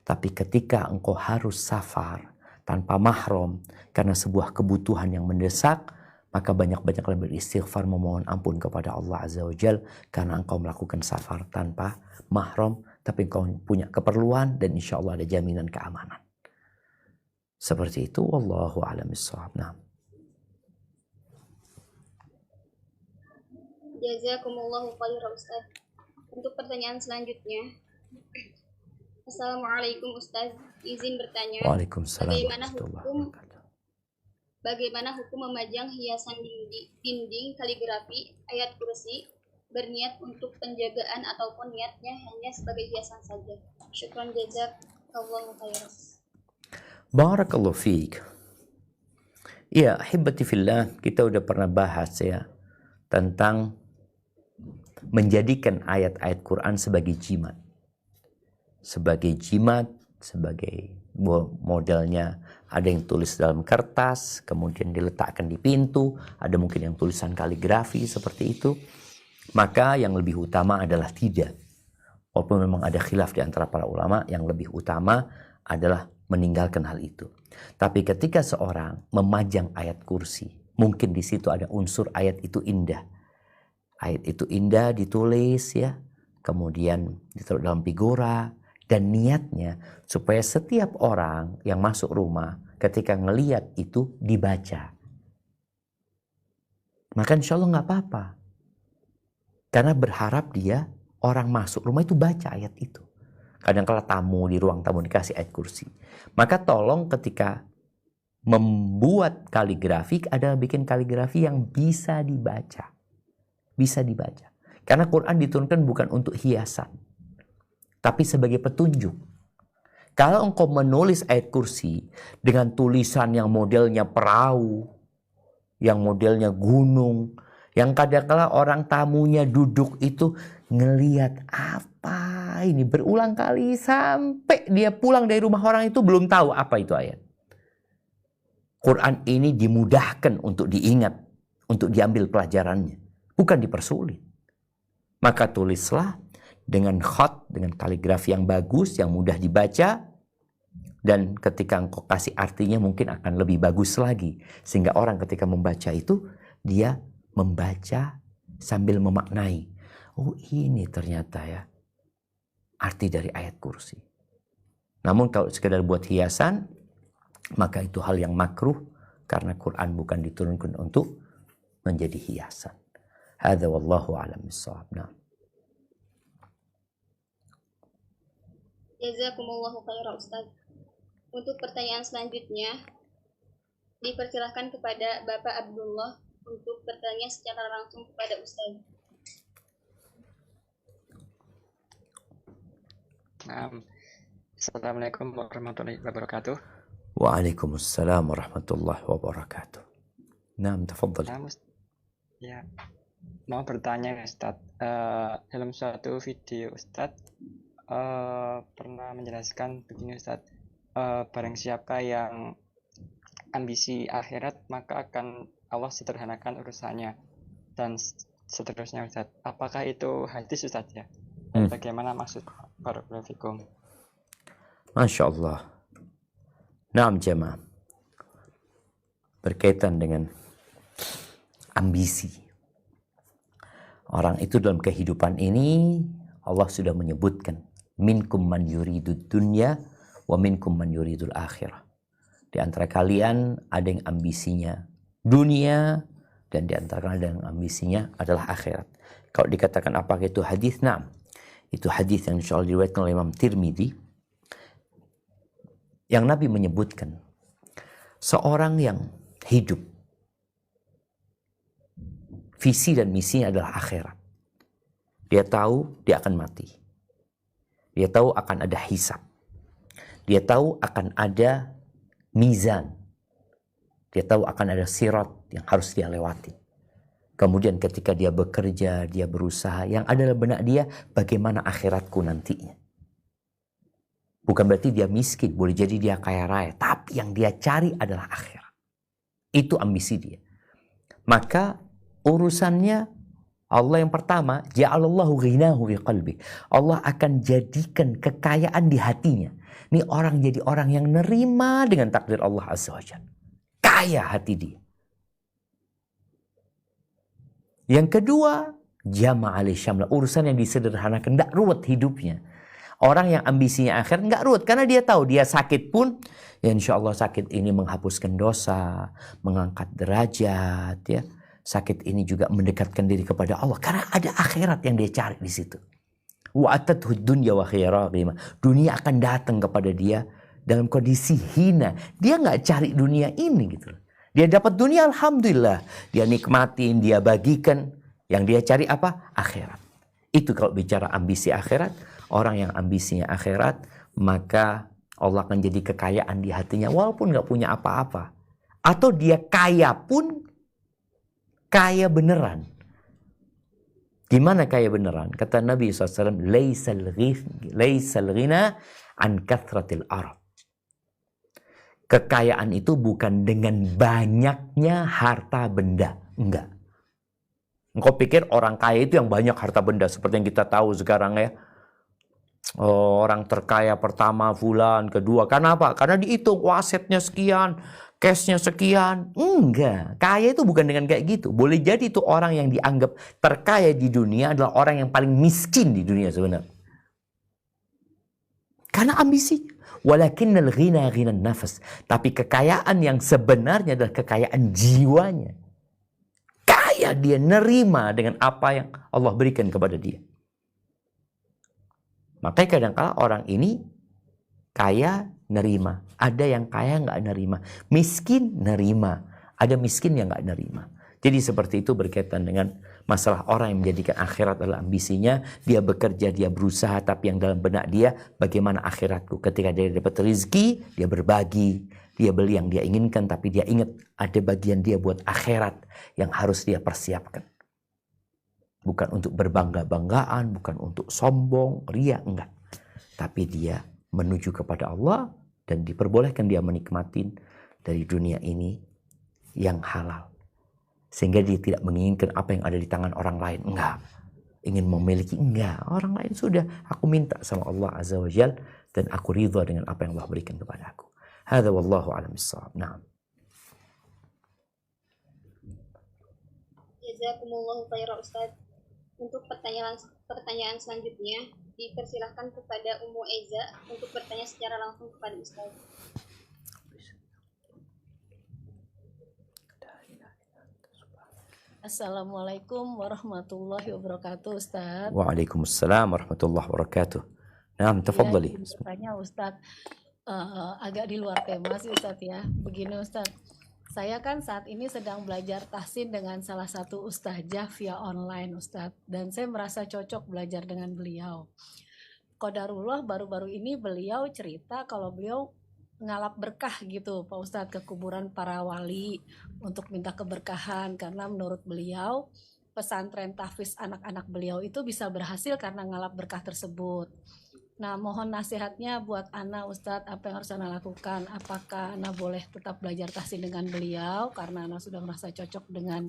Tapi ketika engkau harus safar tanpa mahram karena sebuah kebutuhan yang mendesak, maka banyak-banyaklah beristighfar, memohon ampun kepada Allah Azza wa Jal karena engkau melakukan safar tanpa mahram, tapi engkau punya keperluan dan insya Allah ada jaminan keamanan. Seperti itu, wallahu a'lam bishawab. Nah. Jazakumullahu khairan Ustaz. Untuk pertanyaan selanjutnya. Assalamualaikum Ustaz. Izin bertanya. Waalaikumsalam Bagaimana hukum memajang hiasan dinding kaligrafi ayat kursi berniat untuk penjagaan ataupun niatnya hanya sebagai hiasan saja? Syukran jazakallahu khairan. Barakallahu fiik. Ya, ahibati fillah, kita udah pernah bahas ya tentang menjadikan ayat-ayat Quran sebagai jimat. Sebagai jimat, sebagai modelnya ada yang tulis dalam kertas, kemudian diletakkan di pintu, ada mungkin yang tulisan kaligrafi seperti itu. Maka yang lebih utama adalah tidak. Walaupun memang ada khilaf di antara para ulama, yang lebih utama adalah meninggalkan hal itu. Tapi ketika seorang memajang ayat kursi, mungkin di situ ada unsur ayat itu indah. Ayat itu indah ditulis ya, kemudian ditaruh dalam figura, dan niatnya supaya setiap orang yang masuk rumah ketika ngelihat itu dibaca. Maka insya Allah nggak apa-apa. Karena berharap dia orang masuk rumah itu baca ayat itu. Kadang-kala tamu di ruang tamu dikasih ayat kursi. Maka tolong ketika membuat kaligrafi adalah bikin kaligrafi yang bisa dibaca. Bisa dibaca. Karena Quran diturunkan bukan untuk hiasan. Tapi sebagai petunjuk. Kalau engkau menulis ayat kursi dengan tulisan yang modelnya perahu, yang modelnya gunung, yang kadang-kala orang tamunya duduk itu ngelihat apa ini berulang kali sampai dia pulang dari rumah orang itu belum tahu apa itu ayat. Quran ini dimudahkan untuk diingat, untuk diambil pelajarannya, bukan dipersulit. Maka tulislah dengan khat, dengan kaligrafi yang bagus, yang mudah dibaca, dan ketika engkau kasih artinya mungkin akan lebih bagus lagi, sehingga orang ketika membaca itu dia membaca sambil memaknai. Oh ini ternyata ya arti dari ayat kursi. Namun kalau sekedar buat hiasan, maka itu hal yang makruh karena Quran bukan diturunkan untuk menjadi hiasan. Hadza wallahu a'lam bissawab. Nah. Jazakumullahu khairan Ustaz. Untuk pertanyaan selanjutnya, dipersilahkan kepada Bapak Abdullah untuk bertanya secara langsung kepada Ustaz. Assalamualaikum warahmatullahi wabarakatuh. Waalaikumsalam warahmatullahi wabarakatuh. Naam, tafadhal. Ya, mau bertanya Ustaz. Dalam suatu video Ustaz pernah menjelaskan begini Ustaz. Barang siapa yang ambisi akhirat maka akan Allah sederhanakan urusannya, dan seterusnya Ustaz. Apakah itu hadis Ustaz ya? Dan bagaimana maksud barakallahu fikum? Masya Allah. Naam jemaah. Berkaitan dengan ambisi. Orang itu dalam kehidupan ini Allah sudah menyebutkan minkum man yuridud dunya wa minkum man yuridul akhirah. Di antara kalian ada yang ambisinya dunia dan di antara kalian ada yang ambisinya adalah akhirat. Kalau dikatakan apakah itu hadis? Naam. Itu hadis yang insyaallah diriwayatkan oleh Imam Tirmidzi. Yang Nabi menyebutkan seorang yang hidup visi dan misinya adalah akhirat. Dia tahu dia akan mati. Dia tahu akan ada hisab. Dia tahu akan ada mizan. Dia tahu akan ada sirat yang harus dia lewati. Kemudian ketika dia bekerja, dia berusaha, yang ada dalam benak dia, bagaimana akhiratku nantinya. Bukan berarti dia miskin, boleh jadi dia kaya raya. Tapi yang dia cari adalah akhirat. Itu ambisi dia. Maka urusannya Allah yang pertama, ja'alallahu ghinahu fi qalbi. Allah akan jadikan kekayaan di hatinya. Ini orang jadi orang yang nerima dengan takdir Allah Azza wa Jalla. Kaya hati dia. Yang kedua, jama'al syamla. Urusan yang disederhanakan, tidak ruwet hidupnya. Orang yang ambisinya akhir nggak ruwet karena dia tahu dia sakit pun ya insya Allah sakit ini menghapuskan dosa, mengangkat derajat ya. Sakit ini juga mendekatkan diri kepada Allah karena ada akhirat yang dia cari di situ. Wa atathu dunya wa khiraghima. Dunia akan datang kepada dia dalam kondisi hina. Dia nggak cari dunia ini gitu. Dia dapat dunia alhamdulillah, dia nikmatin, dia bagikan. Yang dia cari apa? Akhirat. Itu kalau bicara ambisi akhirat. Orang yang ambisinya akhirat, maka Allah akan jadi kekayaan di hatinya walaupun nggak punya apa-apa. Atau dia kaya pun, kaya beneran. Gimana kaya beneran? Kata Nabi SAW, Laisal ghina an kathratil arad. Kekayaan itu bukan dengan banyaknya harta benda. Enggak. Engkau pikir orang kaya itu yang banyak harta benda. Seperti yang kita tahu sekarang ya. Orang terkaya pertama fulan, kedua. Karena apa? Karena dihitung asetnya sekian, cashnya sekian. Enggak. Kaya itu bukan dengan kayak gitu. Boleh jadi itu orang yang dianggap terkaya di dunia adalah orang yang paling miskin di dunia sebenarnya. Karena ambisi. Walakinnal ghina ghinan nafas. Tapi kekayaan yang sebenarnya adalah kekayaan jiwanya. Kaya dia nerima dengan apa yang Allah berikan kepada dia. Makanya kadang-kala orang ini kaya nerima. Ada yang kaya nggak nerima. Miskin nerima. Ada miskin yang nggak nerima. Jadi seperti itu berkaitan dengan masalah orang yang menjadikan akhirat adalah ambisinya. Dia bekerja, dia berusaha. Tapi yang dalam benak dia, bagaimana akhiratku. Ketika dia dapat rezeki, dia berbagi. Dia beli yang dia inginkan. Tapi dia ingat ada bagian dia buat akhirat yang harus dia persiapkan. Bukan untuk berbangga-banggaan, bukan untuk sombong, ria, enggak. Tapi dia menuju kepada Allah dan diperbolehkan dia menikmati dari dunia ini yang halal. Sehingga dia tidak menginginkan apa yang ada di tangan orang lain, enggak. Ingin memiliki, enggak. Orang lain sudah, aku minta sama Allah Azza wa Jal dan aku ridha dengan apa yang Allah berikan kepada aku. Hadza wallahu a'lam bissawab. Naam. Jazakumullahu khairan Ustaz. Untuk pertanyaan selanjutnya, dipersilahkan kepada Ummu Eza untuk bertanya secara langsung kepada Ustaz. Assalamualaikum warahmatullahi wabarakatuh, Ustaz. Waalaikumsalam warahmatullahi wabarakatuh. Naam, tafadhali. Ya, bertanya Ustaz, agak di luar tema sih Ustaz ya. Begini Ustaz, saya kan saat ini sedang belajar tahsin dengan salah satu ustazah via online Ustadz. Dan saya merasa cocok belajar dengan beliau. Qadarullah baru-baru ini beliau cerita kalau beliau ngalap berkah gitu Pak Ustadz ke kuburan para wali untuk minta keberkahan. Karena menurut beliau pesantren tahfiz anak-anak beliau itu bisa berhasil karena ngalap berkah tersebut. Nah, mohon nasihatnya buat Ana Ustadz, apa yang harus Ana lakukan? Apakah Ana boleh tetap belajar tahsin dengan beliau karena Ana sudah merasa cocok dengan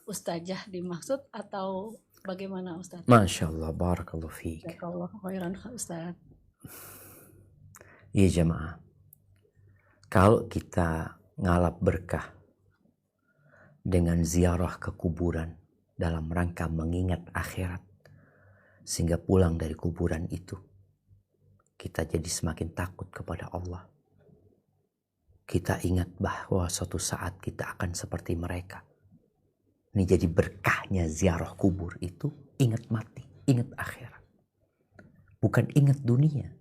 ustazah dimaksud atau bagaimana Ustaz? Masya Allah, barakallahu fiik. Jazakallahu khairan Ustaz. Iya jemaah, kalau kita ngalap berkah dengan ziarah ke kuburan dalam rangka mengingat akhirat, sehingga pulang dari kuburan itu kita jadi semakin takut kepada Allah. Kita ingat bahwa suatu saat kita akan seperti mereka. Ini jadi berkahnya ziarah kubur itu, ingat mati, ingat akhirat. Bukan ingat dunia.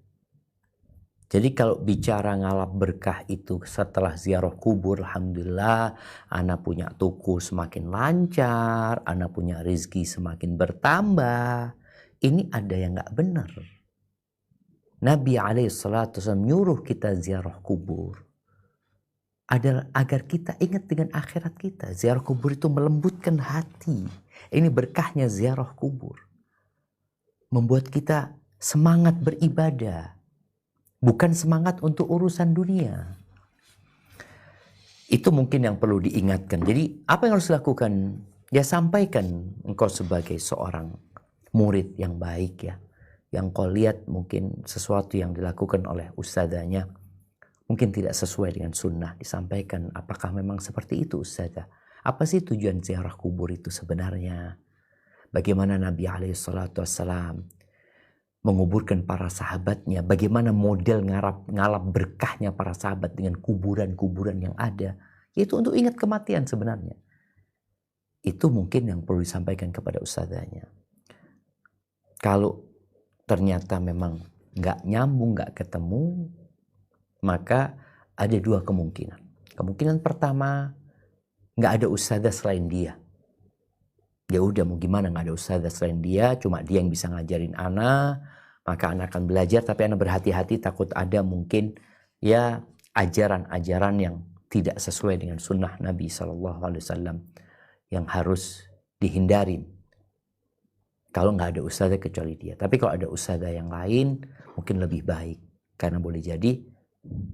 Jadi kalau bicara ngalap berkah itu setelah ziarah kubur, alhamdulillah, ana punya tuku semakin lancar, ana punya rezeki semakin bertambah. Ini ada yang nggak benar. Nabi alaihissalatu nyuruh kita ziarah kubur adalah agar kita ingat dengan akhirat kita. Ziarah kubur itu melembutkan hati. Ini berkahnya ziarah kubur. Membuat kita semangat beribadah. Bukan semangat untuk urusan dunia. Itu mungkin yang perlu diingatkan. Jadi apa yang harus dilakukan? Ya sampaikan engkau sebagai seorang murid yang baik ya. Yang kau lihat mungkin sesuatu yang dilakukan oleh ustadzanya mungkin tidak sesuai dengan sunnah. Disampaikan apakah memang seperti itu ustadzah? Apa sih tujuan ziarah kubur itu sebenarnya? Bagaimana Nabi alaihissalatu wassalam menguburkan para sahabatnya, bagaimana model ngalap berkahnya para sahabat dengan kuburan-kuburan yang ada, yaitu untuk ingat kematian sebenarnya. Itu mungkin yang perlu disampaikan kepada ustadzanya. Kalau ternyata memang nggak nyambung, nggak ketemu, maka ada dua kemungkinan. Kemungkinan pertama, nggak ada ustadzah selain dia. Ya udah mau gimana, nggak ada ustadzah selain dia, cuma dia yang bisa ngajarin ana, maka ana akan belajar, tapi ana berhati-hati takut ada mungkin ya ajaran-ajaran yang tidak sesuai dengan sunnah Nabi SAW yang harus dihindarin. Kalau nggak ada ustadzah kecuali dia. Tapi kalau ada ustadzah yang lain mungkin lebih baik, karena boleh jadi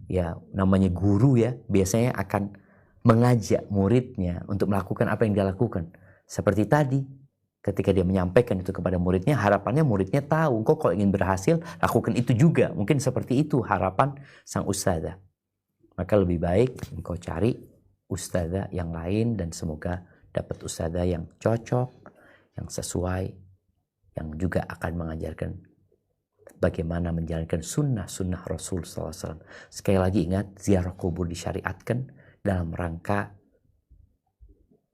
ya namanya guru ya biasanya akan mengajak muridnya untuk melakukan apa yang dia lakukan. Seperti tadi, ketika dia menyampaikan itu kepada muridnya, harapannya muridnya tahu, engkau kalau ingin berhasil, lakukan itu juga. Mungkin seperti itu harapan sang ustadzah. Maka lebih baik engkau cari ustadzah yang lain dan semoga dapat ustadzah yang cocok, yang sesuai, yang juga akan mengajarkan bagaimana menjalankan sunnah-sunnah Rasul SAW. Sekali lagi ingat, ziarah kubur disyariatkan dalam rangka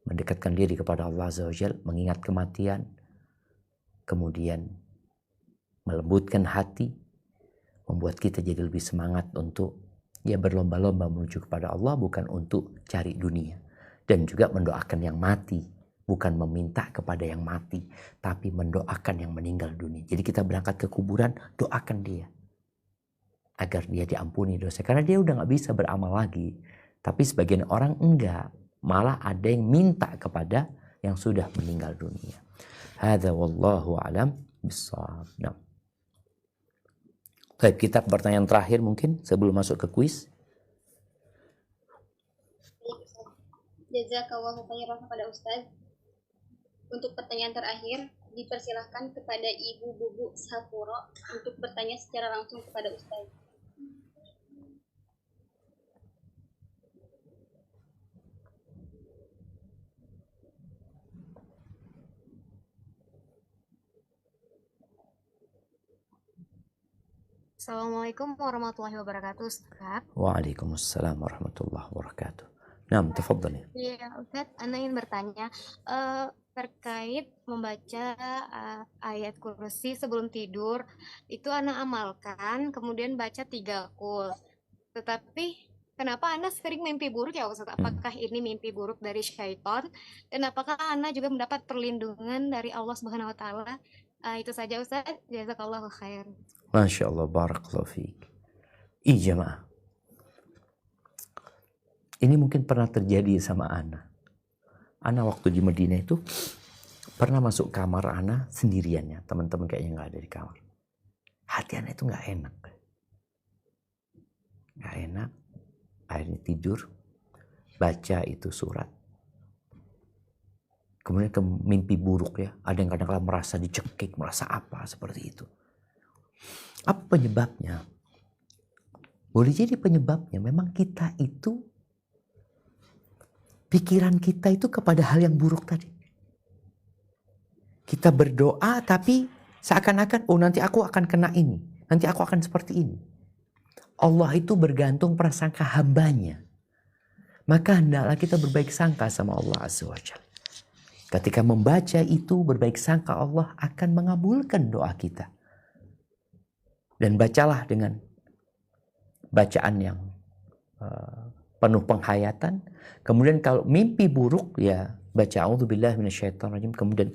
mendekatkan diri kepada Allah Azza wa Jalla, mengingat kematian, kemudian melembutkan hati, membuat kita jadi lebih semangat untuk ya berlomba-lomba menuju kepada Allah, bukan untuk cari dunia. Dan juga mendoakan yang mati, bukan meminta kepada yang mati, tapi mendoakan yang meninggal dunia. Jadi kita berangkat ke kuburan, doakan dia agar dia diampuni dosa, karena dia udah gak bisa beramal lagi. Tapi sebagian orang enggak, malah ada yang minta kepada yang sudah meninggal dunia. Hadza wallahu alam bissawab. Nah. Baik, kita pertanyaan terakhir mungkin sebelum masuk ke kuis. Jazakallahu khairan kepada Ustaz. Untuk pertanyaan terakhir, dipersilahkan kepada Ibu Bubu Sapuro untuk bertanya secara langsung kepada Ustaz. Assalamualaikum warahmatullahi wabarakatuh, Ustaz. Waalaikumsalam warahmatullahi wabarakatuh. Nah, tafadhali. Iya, Ustaz, Ana ingin bertanya terkait membaca ayat kursi sebelum tidur. Itu Ana amalkan, kemudian baca 3 kul. Tetapi kenapa Ana sering mimpi buruk ya, Ustaz? Apakah ini mimpi buruk dari syaitan? Dan apakah Ana juga mendapat perlindungan dari Allah Subhanahu wa taala? Itu saja, Ustaz. Jazakallahu khair. Masya Allah, barakallahu fiik. Iya jemaah. Ini mungkin pernah terjadi sama Ana. Ana waktu di Madinah itu pernah masuk kamar Ana sendiriannya. Teman-teman kayaknya nggak ada di kamar. Hati Ana itu nggak enak. Nggak enak. Akhirnya tidur. Baca itu surat. Kemudian ke mimpi buruk ya. Ada yang kadang-kadang merasa dicekik, merasa apa seperti itu. Apa penyebabnya? Boleh jadi penyebabnya memang kita itu, pikiran kita itu kepada hal yang buruk tadi. Kita berdoa tapi seakan-akan, oh nanti aku akan kena ini. Nanti aku akan seperti ini. Allah itu bergantung prasangka hambanya. Maka hendaklah kita berbaik sangka sama Allah Azza wa Jalla. Ketika membaca itu berbaik sangka Allah akan mengabulkan doa kita. Dan bacalah dengan bacaan yang penuh penghayatan. Kemudian kalau mimpi buruk ya baca a'udzubillahi minasyaitonirrajim. Kemudian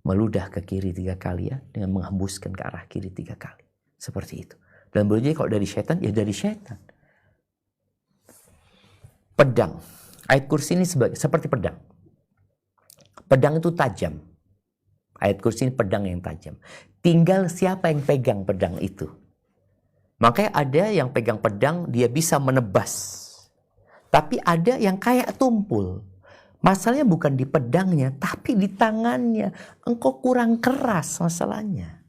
meludah ke kiri 3 kali ya. Dengan menghembuskan ke arah kiri 3 kali. Seperti itu. Dan boleh jadi kalau dari syaitan ya dari syaitan. Pedang. Ayat kursi ini seperti pedang. Pedang itu tajam. Ayat kursi ini pedang yang tajam. Tinggal siapa yang pegang pedang itu. Makanya ada yang pegang pedang dia bisa menebas. Tapi ada yang kayak tumpul. Masalahnya bukan di pedangnya tapi di tangannya. Engkau kurang keras masalahnya.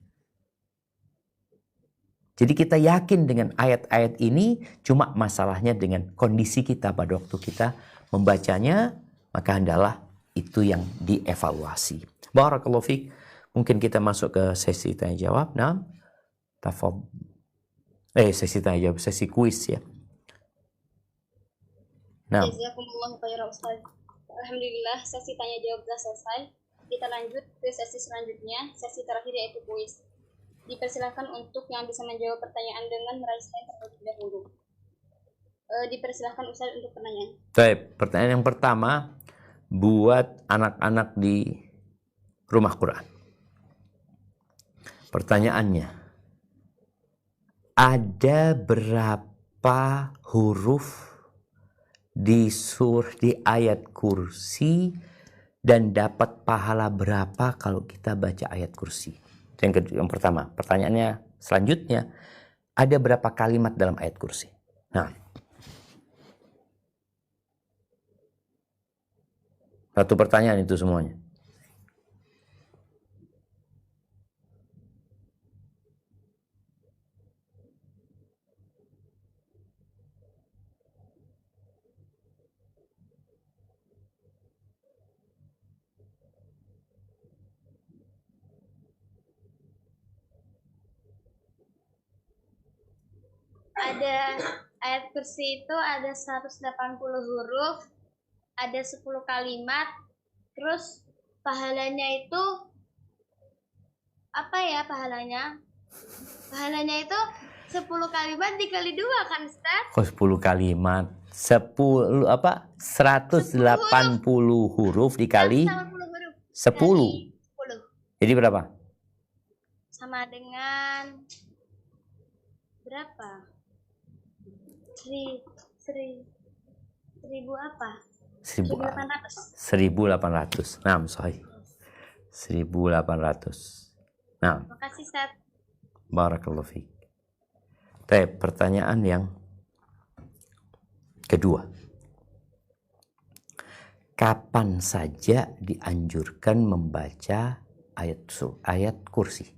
Jadi kita yakin dengan ayat-ayat ini, cuma masalahnya dengan kondisi kita pada waktu kita membacanya, maka hendaklah itu yang dievaluasi. Barakallahu fiik. Mungkin kita masuk ke sesi tanya jawab. Nah, sesi tanya jawab, sesi kuis ya. Nah. Jazakumullahu khairan Ustaz. Alhamdulillah sesi tanya jawab telah selesai. Kita lanjut ke sesi selanjutnya, sesi terakhir yaitu kuis. Dipersilakan untuk yang bisa menjawab pertanyaan dengan meraih hand terlebih dahulu. Dipersilakan Ustaz untuk pertanyaan. Baik, pertanyaan yang pertama buat anak-anak di rumah Quran. Pertanyaannya, ada berapa huruf di ayat kursi dan dapat pahala berapa kalau kita baca ayat kursi? Yang pertama, pertanyaannya selanjutnya, ada berapa kalimat dalam ayat kursi? Nah, satu pertanyaan itu semuanya. Ada ayat kursi itu ada 180 huruf, ada 10 kalimat, terus pahalanya itu apa ya pahalanya? Pahalanya itu 10 kalimat dikali 2 kan Ustaz? Kok 10 kalimat? 180 huruf dikali 10. Jadi berapa? Sama dengan berapa? 1000 apa? 1800. Nah, sahih. 1800. Nah. Makasih Ustaz. Barakallahu fiik. Baik, pertanyaan yang kedua. Kapan saja dianjurkan membaca ayat kursi?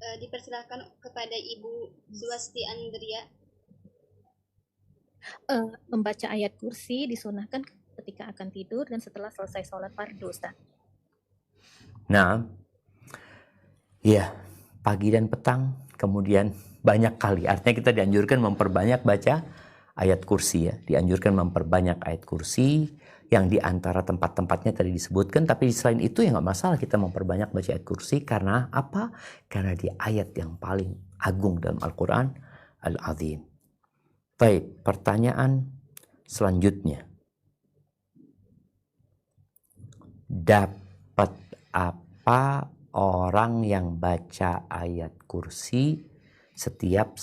Dipersilakan kepada Ibu Zuwasti Andria. Membaca ayat kursi disunahkan ketika akan tidur dan setelah selesai sholat fardu, Ustaz. Nah, ya, pagi dan petang, kemudian banyak kali. Artinya kita dianjurkan memperbanyak baca ayat kursi ya. Dianjurkan memperbanyak ayat kursi yang diantara tempat-tempatnya tadi disebutkan. Tapi selain itu ya nggak masalah kita memperbanyak baca ayat kursi. Karena apa? Karena di ayat yang paling agung dalam Al-Quran, Al-Azim. Baik, pertanyaan selanjutnya. Dapat apa orang yang baca ayat kursi setiap